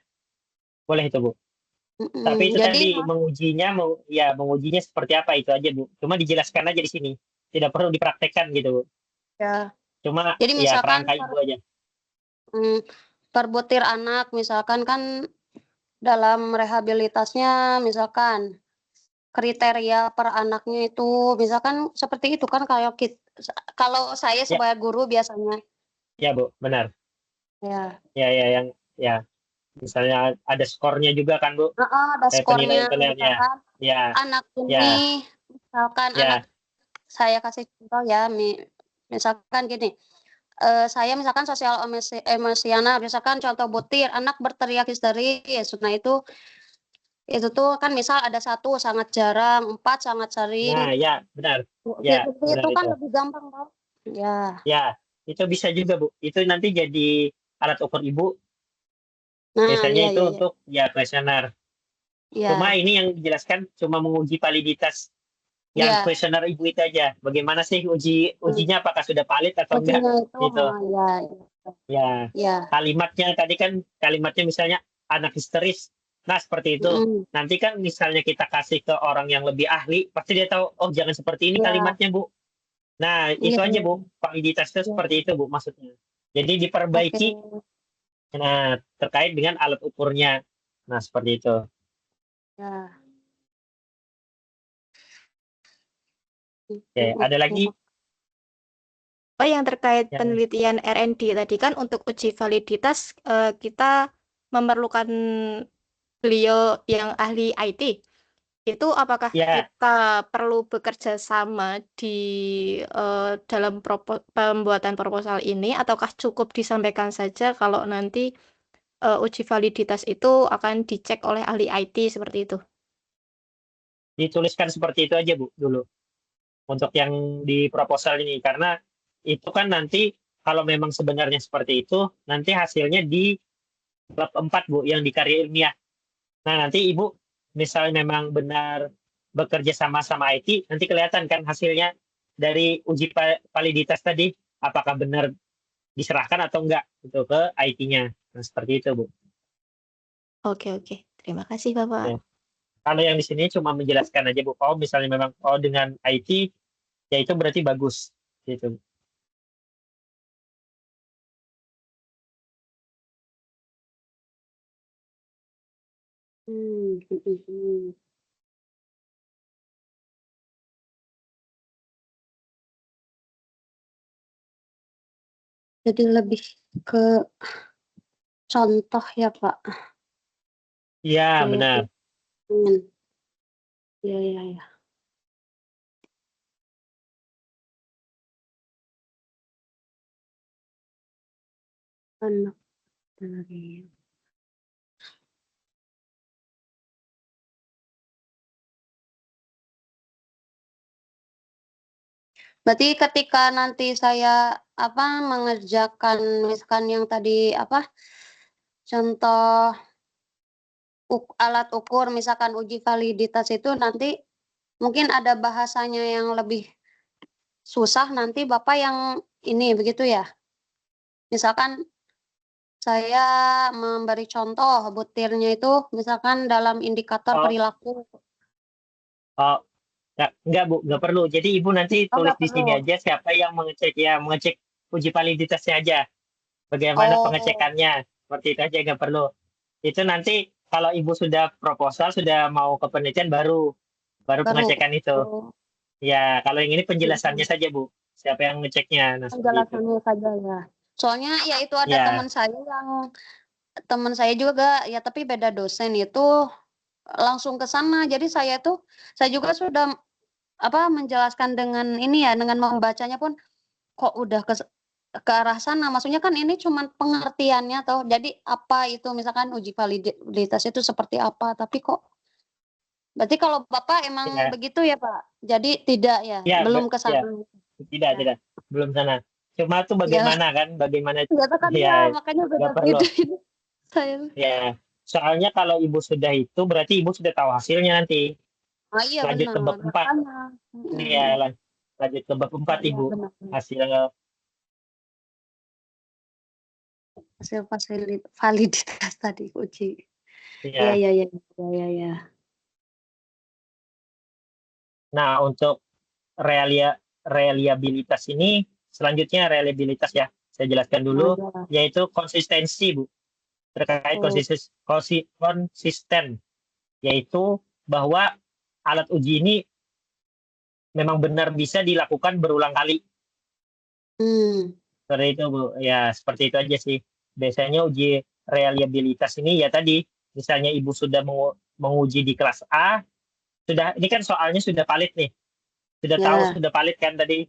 Boleh itu, Bu. Tapi itu Jadi tadi mengujinya seperti apa itu aja, Bu. Cuma dijelaskan aja di sini. Tidak perlu dipraktekkan gitu, Bu. ya, Cuma jadi ya misalkan kerangka ibu aja. per butir anak misalkan kan dalam rehabilitasnya misalkan kriteria per anaknya itu misalkan seperti itu kan, kalau saya Ya, sebagai guru biasanya. ya, Bu, benar. Ya. Ya, yang misalnya ada skornya juga kan, Bu. Ada skornya Penilaian-penilaiannya. misalkan Ya, anak ya, ini, misalkan ya, anak, saya kasih contoh ya, misalkan gini, saya misalkan sosial emosional, misalkan contoh butir, anak berteriak histeris. Nah itu tuh kan misal ada 1 sangat jarang, 4 sangat sering. Nah, ya, benar. Ya, Seperti benar itu kan itu. lebih gampang Pak. Ya. Ya, itu bisa juga, Bu. Itu nanti jadi alat ukur ibu. Nah, Biasanya iya itu iya iya. untuk kuesioner. Cuma Iya. ini yang dijelaskan cuma menguji validitas yang Iya. kuesioner ibu itu aja. Bagaimana sih ujinya, apakah sudah valid atau enggak? Ujinya itu, Gitu. iya. Ya, Iya. kalimatnya tadi kan kalimatnya misalnya anak histeris. Nah, seperti itu. Nanti kan misalnya kita kasih ke orang yang lebih ahli, pasti dia tahu, oh jangan seperti ini Iya. kalimatnya, Bu. Nah, itu Iya. aja, Bu. Validitasnya Iya. seperti itu, Bu, maksudnya. Jadi Oke. diperbaiki, nah, terkait dengan alat ukurnya. Nah, seperti itu. Ya. Oke, ada lagi? Oh, yang terkait Yang penelitian R&D tadi kan untuk uji validitas kita memerlukan beliau yang ahli IT. Itu apakah ya, kita perlu bekerja sama di dalam pembuatan proposal ini, ataukah cukup disampaikan saja kalau nanti uji validitas itu akan dicek oleh ahli IT seperti itu? dituliskan seperti itu aja, Bu, dulu. Untuk yang di proposal ini. Karena itu kan nanti kalau memang sebenarnya seperti itu, nanti hasilnya di bab 4, Bu, yang di karya ilmiah. Nah, nanti Ibu misalnya memang benar bekerja sama IT, nanti kelihatan kan hasilnya dari uji validitas tadi, apakah benar diserahkan atau enggak itu ke IT-nya. Nah, seperti itu, Bu. Oke, oke. Terima kasih, Bapak. Ya. Kalau yang di sini cuma menjelaskan aja, Bu. Oh, misalnya memang dengan IT, ya itu berarti bagus. Gitu. Jadi lebih ke contoh ya Pak. Iya, Kayak benar. Iya, iya, iya. Anak dari berarti ketika nanti saya mengerjakan misalkan yang tadi contoh alat ukur misalkan uji validitas itu nanti mungkin ada bahasanya yang lebih susah nanti Bapak yang ini begitu ya? Misalkan saya memberi contoh butirnya itu misalkan dalam indikator Oh, perilaku. oh, enggak Bu, enggak perlu. Jadi Ibu nanti Oh, tulis nggak di sini perlu. aja siapa yang mengecek uji validitasnya aja. Bagaimana Oh, pengecekannya. Seperti itu aja, enggak perlu. Itu nanti kalau Ibu sudah proposal, sudah mau ke penelitian baru baru. pengecekan itu. Oh, Ya, kalau yang ini penjelasannya mm-mm. saja Bu. Siapa yang ngeceknya. Nah, seperti itu. Penjelasannya saja ya. Soalnya ya itu ada Ya, teman saya juga ya tapi beda dosen itu langsung ke sana. Jadi saya juga sudah menjelaskan dengan ini ya dengan membacanya pun kok udah ke arah sana. Maksudnya kan ini cuma pengertiannya toh. Jadi apa itu misalkan uji validitas itu seperti apa, tapi kok berarti kalau Bapak emang ya, begitu ya, Pak? Jadi tidak ya, ya, belum ke ya. sana. Tidak, tidak. Belum sana. Cuma tuh Ya, bagaimana kan? Bagaimana ternyata kan ya ya, makanya nggak perlu. beda-beda ini saya. Ya, soalnya kalau Ibu sudah itu berarti Ibu sudah tahu hasilnya nanti. Oh iya Lanjut ke bab benar, 4. makanya. Ya, lanjut ke bab 4 Iya Ibu. benar. Hasil Hasil validitas tadi uji. Iya, ya. iya, iya, iya. Nah, untuk reliabilitas ini selanjutnya reliabilitas ya. Saya jelaskan dulu Iya. yaitu konsistensi Bu. Terkait Oh, konsisten yaitu bahwa alat uji ini memang benar bisa dilakukan berulang kali. Seperti itu Bu. Ya, seperti itu aja sih. Biasanya uji reliabilitas ini ya tadi, misalnya Ibu sudah menguji di kelas A, ini kan soalnya sudah valid nih. Sudah tahu, ya. sudah valid kan tadi.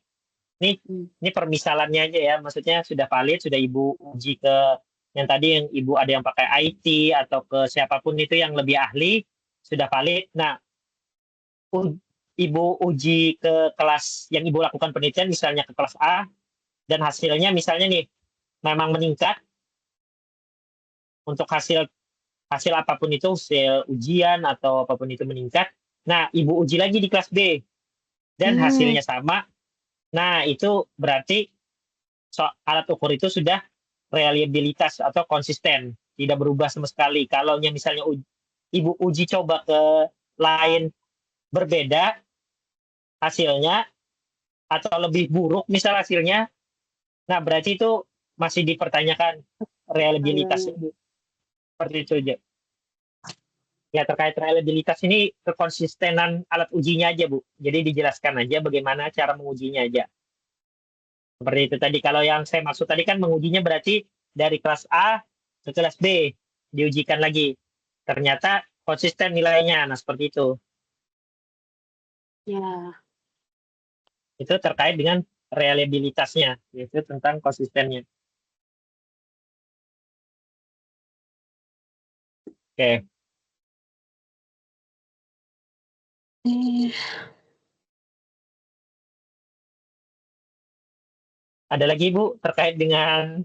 Ini permisalannya aja ya, maksudnya sudah valid, sudah Ibu uji ke yang tadi yang Ibu ada yang pakai IT atau ke siapapun itu yang lebih ahli, sudah valid. Nah, Ibu uji ke kelas yang Ibu lakukan penelitian, misalnya ke kelas A, dan hasilnya misalnya nih, memang meningkat untuk hasil apapun itu, hasil ujian atau apapun itu meningkat. Nah, Ibu uji lagi di kelas B, dan hasilnya sama. Nah, itu berarti alat ukur itu sudah reliabilitas atau konsisten, tidak berubah sama sekali. Kalau misalnya Ibu uji coba ke lain berbeda hasilnya, atau lebih buruk misal hasilnya, nah berarti itu masih dipertanyakan reliabilitasnya. Seperti itu aja. Ya, terkait reliabilitas ini kekonsistenan alat ujinya aja Bu. Jadi dijelaskan aja bagaimana cara mengujinya aja. Seperti itu tadi. Kalau yang saya maksud tadi kan mengujinya berarti dari kelas A ke kelas B diujikan lagi. Ternyata konsisten nilainya. Nah, seperti itu. Ya. Itu terkait dengan reliabilitasnya, yaitu tentang konsistennya. Oke. Ada lagi Bu terkait dengan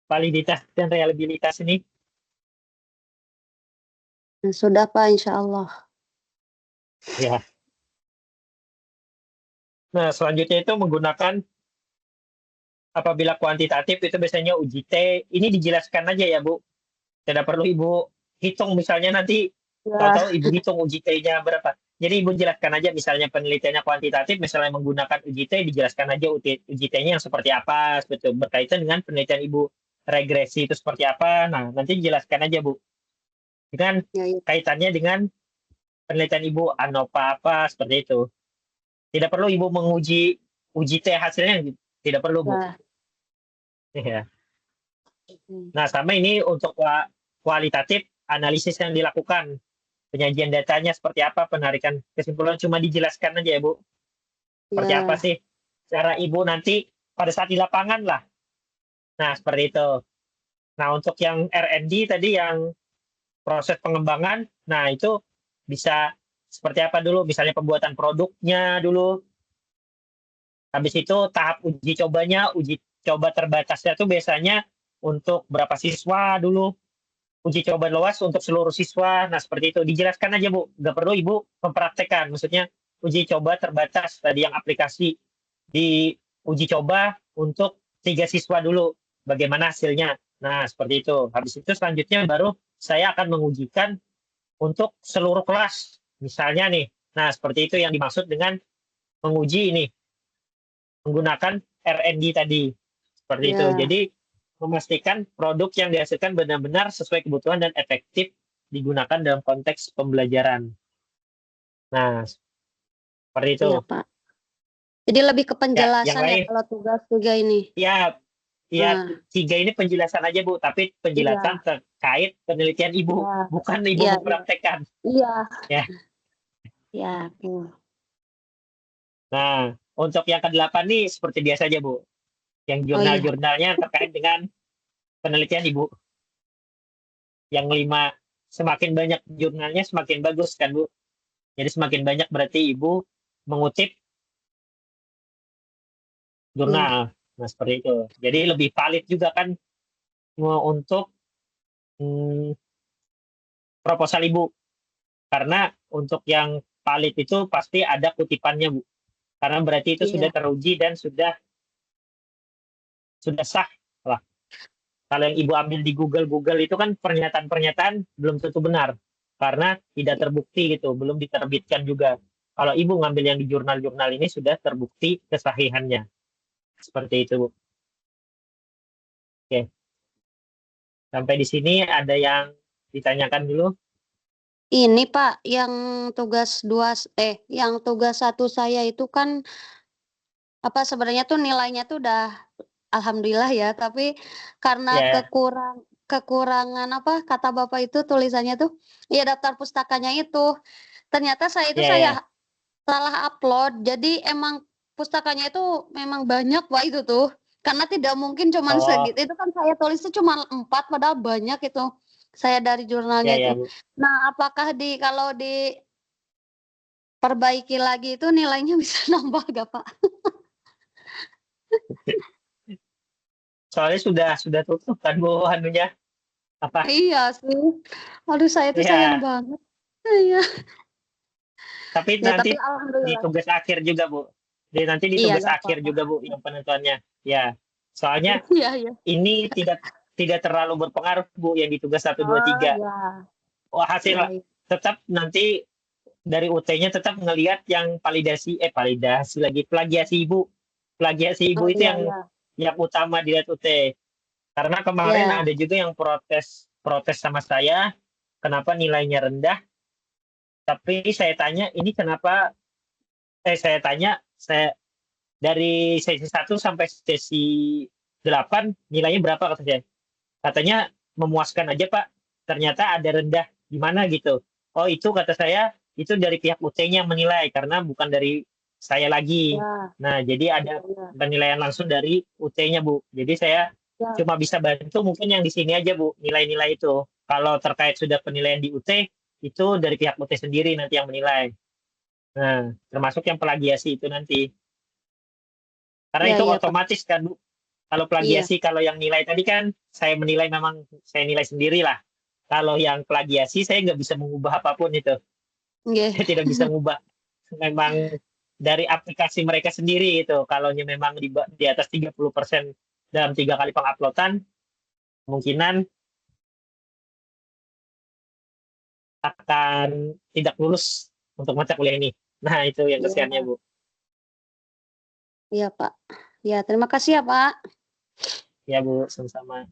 validitas dan reliabilitas ini? Sudah Pak, insya Allah. Ya. Nah, selanjutnya itu menggunakan apabila kuantitatif itu biasanya uji T. Ini dijelaskan aja ya Bu. Tidak perlu Ibu hitung misalnya nanti tahu-tahu Ibu hitung uji T-nya berapa. Jadi Ibu jelaskan aja misalnya penelitiannya kuantitatif, misalnya menggunakan uji T, dijelaskan aja uji T-nya yang seperti apa, betul berkaitan dengan penelitian Ibu. Regresi itu seperti apa, nah nanti dijelaskan aja Bu. Dengan kaitannya dengan penelitian Ibu, ANOVA apa, seperti itu. Tidak perlu Ibu menguji uji T hasilnya, tidak perlu Bu. Ya. Nah, sama ini untuk kualitatif, analisis yang dilakukan. Penyajian datanya seperti apa, penarikan kesimpulan cuma dijelaskan aja ya Bu. Seperti apa sih cara Ibu nanti pada saat di lapangan lah. Nah, seperti itu. Nah, untuk yang R&D tadi yang proses pengembangan, nah itu bisa seperti apa dulu, misalnya pembuatan produknya dulu. Habis itu tahap uji cobanya, uji coba terbatasnya tuh biasanya untuk berapa siswa dulu. Uji coba luas untuk seluruh siswa. Nah, seperti itu. Dijelaskan aja, Bu. Nggak perlu Ibu mempraktekkan. Maksudnya uji coba terbatas tadi yang aplikasi. Di uji coba untuk 3 siswa dulu. Bagaimana hasilnya. Nah, seperti itu. Habis itu selanjutnya baru saya akan mengujikan untuk seluruh kelas. Misalnya nih. Nah, seperti itu yang dimaksud dengan menguji ini. Menggunakan R&D tadi. Seperti itu. Ya. Jadi memastikan produk yang dihasilkan benar-benar sesuai kebutuhan dan efektif digunakan dalam konteks pembelajaran. Nah, seperti itu. Iya, Pak. Jadi lebih ke Ya, yang penjelasan ya lain. kalau tugas 3 ini. Ya, Nah, 3 ini penjelasan aja, Bu. Tapi penjelasan terkait penelitian Ibu. Iya. Bukan Ibu Iya, mempraktekkan. iya. Ya. Ya, Bu. Nah, untuk yang ke-8 nih seperti biasa aja, Bu. Yang Oh, iya. jurnal-jurnalnya terkait dengan penelitian Ibu. Yang 5, semakin banyak jurnalnya semakin bagus kan, Bu. Jadi semakin banyak berarti Ibu mengutip jurnal. Nah, seperti itu. Jadi lebih valid juga kan untuk proposal Ibu. Karena untuk yang valid itu pasti ada kutipannya, Bu. Karena berarti itu sudah Iya. teruji dan sudah sah lah. Kalau yang Ibu ambil di Google itu kan pernyataan-pernyataan belum tentu benar. Karena tidak terbukti gitu, belum diterbitkan juga. Kalau Ibu ngambil yang di jurnal-jurnal ini sudah terbukti kesahihannya. Seperti itu, Bu. Oke. Sampai di sini ada yang ditanyakan dulu? Ini Pak, yang tugas 1 saya itu kan sebenarnya tuh nilainya tuh udah alhamdulillah ya, tapi karena Ya. kekurangan kata Bapak itu tulisannya tuh, ya daftar pustakanya itu. Ternyata saya Ya. salah upload. Jadi emang pustakanya itu memang banyak Pak itu tuh. Karena tidak mungkin cuman segitu. Itu kan saya tulisnya cuma 4 padahal banyak itu. Saya dari jurnalnya Ya, itu. Bu. Nah, apakah kalau diperbaiki lagi itu nilainya bisa nambah gak, Pak? Soalnya sudah tutup kan, Bu, anunya. Apa? Iya sih. Aduh, saya tuh sayang Ya. banget. Iya. Tapi Ya, nanti tapi di alhamdulillah. tugas akhir juga, Bu. Nanti di Iya, tugas gak akhir apa-apa. juga, Bu, yang penentuannya. Ya. Soalnya Iya, iya. ini tidak terlalu berpengaruh, Bu, yang di tugas 1, 2, Oh, 3. iya. Wah, hasil Iya, iya. tetap nanti dari UT-nya tetap ngelihat yang validasi lagi, plagiasi Ibu. Plagiasi Ibu Oh, itu iya, iya. yang utama dilihat UT. Karena kemarin Iya. ada juga yang protes sama saya, kenapa nilainya rendah. Tapi saya tanya, ini kenapa? Saya tanya, dari sesi 1 sampai sesi 8 nilainya berapa kata saya? Katanya memuaskan aja, Pak. Ternyata ada rendah gimana gitu. Oh, itu kata saya itu dari pihak UT-nya yang menilai karena bukan dari saya lagi. Iya. Nah, jadi ada Iya. penilaian langsung dari UT-nya, Bu. Jadi saya Iya. cuma bisa bantu mungkin yang di sini aja, Bu, nilai-nilai itu. Kalau terkait sudah penilaian di UT, itu dari pihak UT sendiri nanti yang menilai. Nah, termasuk yang plagiasi itu nanti. Karena Iya, itu iya, Pak. otomatis kan, Bu. Kalau Iya. plagiasi, kalau yang nilai tadi kan saya menilai memang saya nilai sendiri lah. Kalau yang plagiasi saya nggak bisa mengubah apapun itu. Nggih. Saya tidak bisa mengubah. Memang dari aplikasi mereka sendiri itu. Kalau memang di atas 30% dalam 3 kali penguploadan, kemungkinan akan tidak lulus untuk mata kuliah ini. Nah, itu yang kesiannya, Bu. Iya, Pak. Ya, terima kasih ya, Pak. Ya, Bu, sama-sama.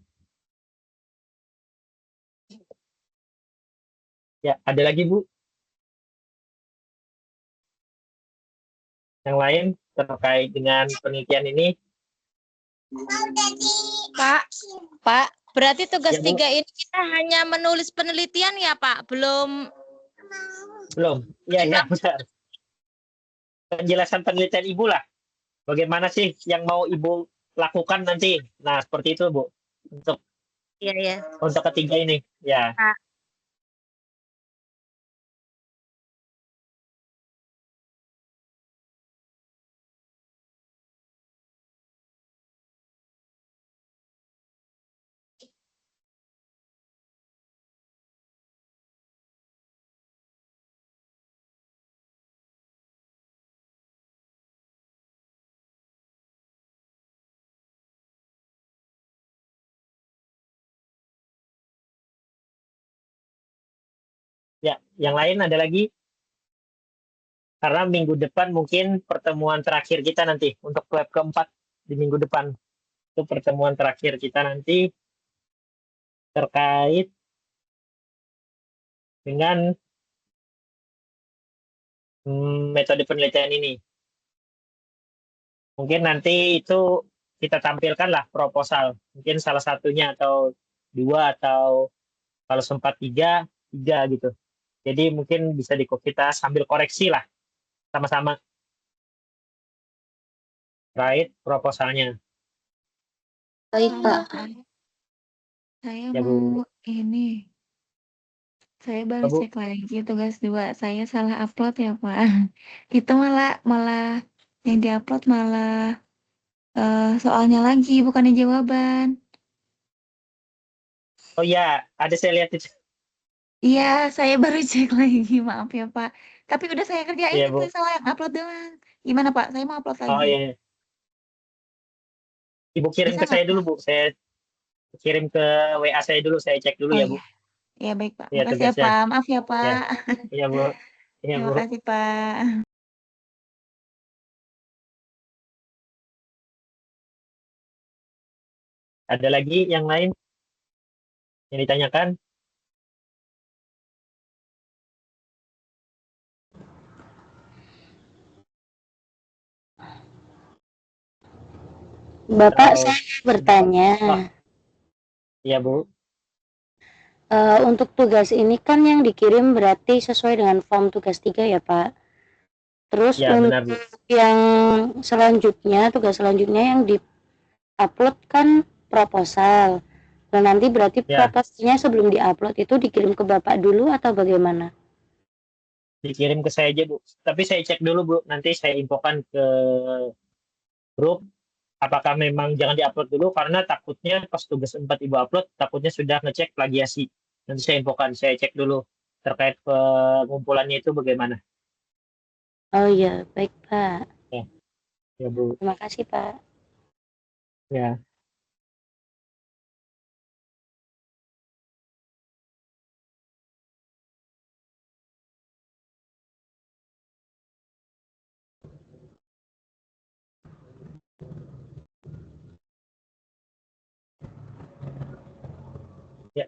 Ya, ada lagi, Bu? Yang lain terkait dengan penelitian ini? Pak, berarti tugas Ya, Bu. 3 ini kita hanya menulis penelitian ya, Pak? Belum. Ya, benar. Penjelasan penelitian Ibu lah. Bagaimana sih yang mau Ibu lakukan nanti? Nah, seperti itu, Bu. Untuk ketiga ini, ya. Ya, yang lain ada lagi? Karena minggu depan mungkin pertemuan terakhir kita nanti untuk web keempat di minggu depan. Itu pertemuan terakhir kita nanti terkait dengan metode penelitian ini. Mungkin nanti itu kita tampilkanlah proposal. Mungkin salah satunya atau dua atau kalau sempat tiga gitu. Jadi mungkin bisa kita sambil koreksi lah sama-sama terkait proposalnya. Baik, Pak. Saya Ya, Bu. mau ini. Saya baru Bu. cek lagi tugas 2. Saya salah upload ya, Pak. Itu malah yang diupload malah soalnya lagi, bukannya jawaban. Oh iya, ada saya lihat itu. Iya, saya baru cek lagi, maaf ya, Pak. Tapi udah saya kerjain Iya, itu Bu. salah yang upload doang. Gimana, Pak? Saya mau upload Oh lagi. iya. Ibu kirim Bisa ke saya nggak, dulu, Bu. Saya kirim ke WA saya dulu, saya cek dulu Oh ya, Bu. iya. Ya, baik, Pak. Ya, Makasih ya, tugasnya. Pak. Maaf ya, Ya. Pak. Iya, Bu. Iya, Terima Bu. kasih, Pak. Ada lagi yang lain yang ditanyakan? Bapak, Atau saya bertanya, iya, Bu. untuk tugas ini kan yang dikirim berarti sesuai dengan form tugas 3 ya, Pak. Terus Ya, benar, Bu. untuk yang selanjutnya, tugas selanjutnya yang di-upload kan proposal. Nah, nanti berarti Ya, proposalnya sebelum di-upload itu dikirim ke Bapak dulu atau bagaimana? dikirim ke saya aja, Bu. Tapi saya cek dulu, Bu. Nanti saya infokan ke grup apakah memang jangan diupload dulu karena takutnya pas tugas 4 Ibu upload takutnya sudah ngecek plagiasi. Nanti saya infokan, saya cek dulu terkait pengumpulannya itu bagaimana. Oh iya, baik, Pak. Ya, ya, Bu. Terima kasih, Pak. Ya. Ya.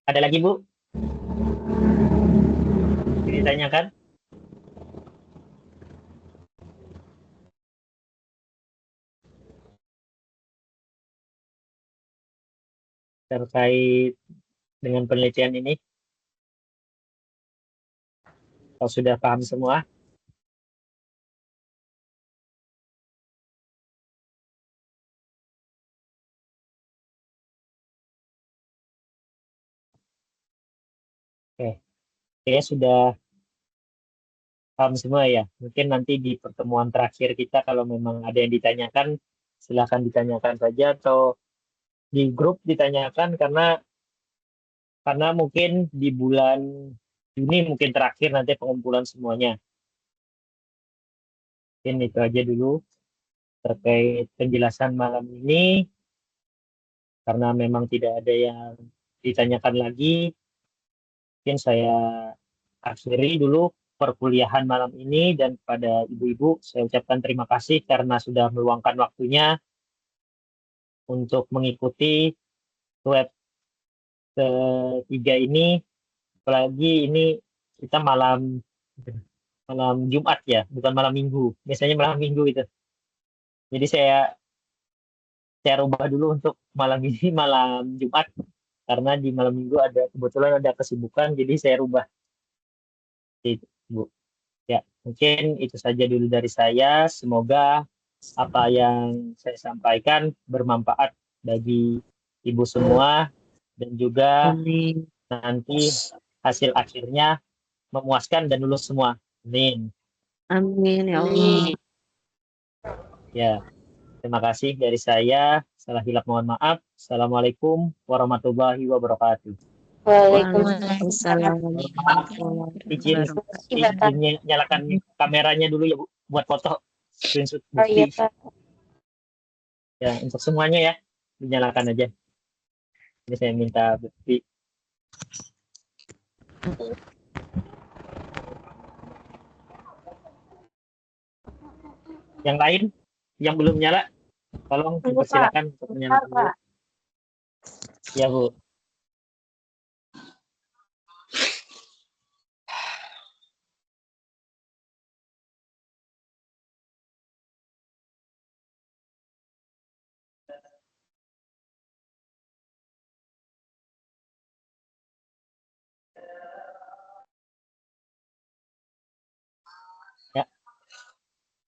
Ada lagi, Bu? Ditanyakan? Terkait dengan penelitian ini? Kalau sudah paham semua? Oke. Oke, sudah paham semua ya. Mungkin nanti di pertemuan terakhir kita kalau memang ada yang ditanyakan, silakan ditanyakan saja atau di grup ditanyakan karena mungkin di bulan Juni mungkin terakhir nanti pengumpulan semuanya. Mungkin itu aja dulu terkait penjelasan malam ini. Karena memang tidak ada yang ditanyakan lagi, mungkin saya akhiri dulu perkuliahan malam ini dan kepada ibu-ibu saya ucapkan terima kasih karena sudah meluangkan waktunya untuk mengikuti web ketiga ini. Apalagi ini kita malam Jumat ya, bukan malam Minggu. Biasanya malam Minggu itu. Jadi saya rubah dulu untuk malam ini malam Jumat karena di malam Minggu kebetulan ada kesibukan, jadi saya rubah. Itu, Bu. Ya, mungkin itu saja dulu dari saya. Semoga apa yang saya sampaikan bermanfaat bagi ibu semua dan juga Amin. nanti hasil akhirnya memuaskan dan lulus semua. Amin. Amin ya Allah. Ya, terima kasih dari saya. Salah hilap mohon maaf. Assalamualaikum warahmatullahi wabarakatuh. Waalaikumsalam. Izin nyalakan kameranya dulu ya, Bu, buat foto screenshot Oh iya, bukti. Pak. Ya, untuk semuanya ya, dinyalakan aja. Ini saya minta bukti. Yang lain yang belum nyala, tolong dipersilakan untuk menyalakan dulu. Ya, Bu.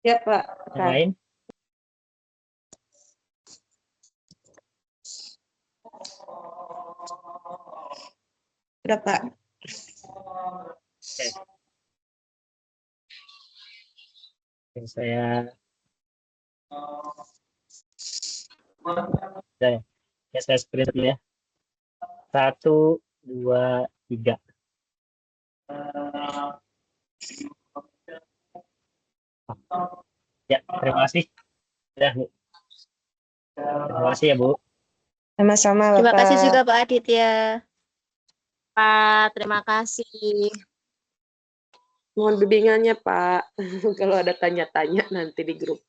Ya, Pak. Yang lain? Sudah, Pak. Oke. Oke, saya ya, saya screen dulu ya. 1, 2, 3. Ya, terima kasih. Ya, Bu. Terima kasih ya, Bu. Sama-sama, Terima kasih Bapak. juga Pak Aditya. Pak, terima kasih. Mohon bimbingannya, Pak. Kalau ada tanya-tanya nanti di grup.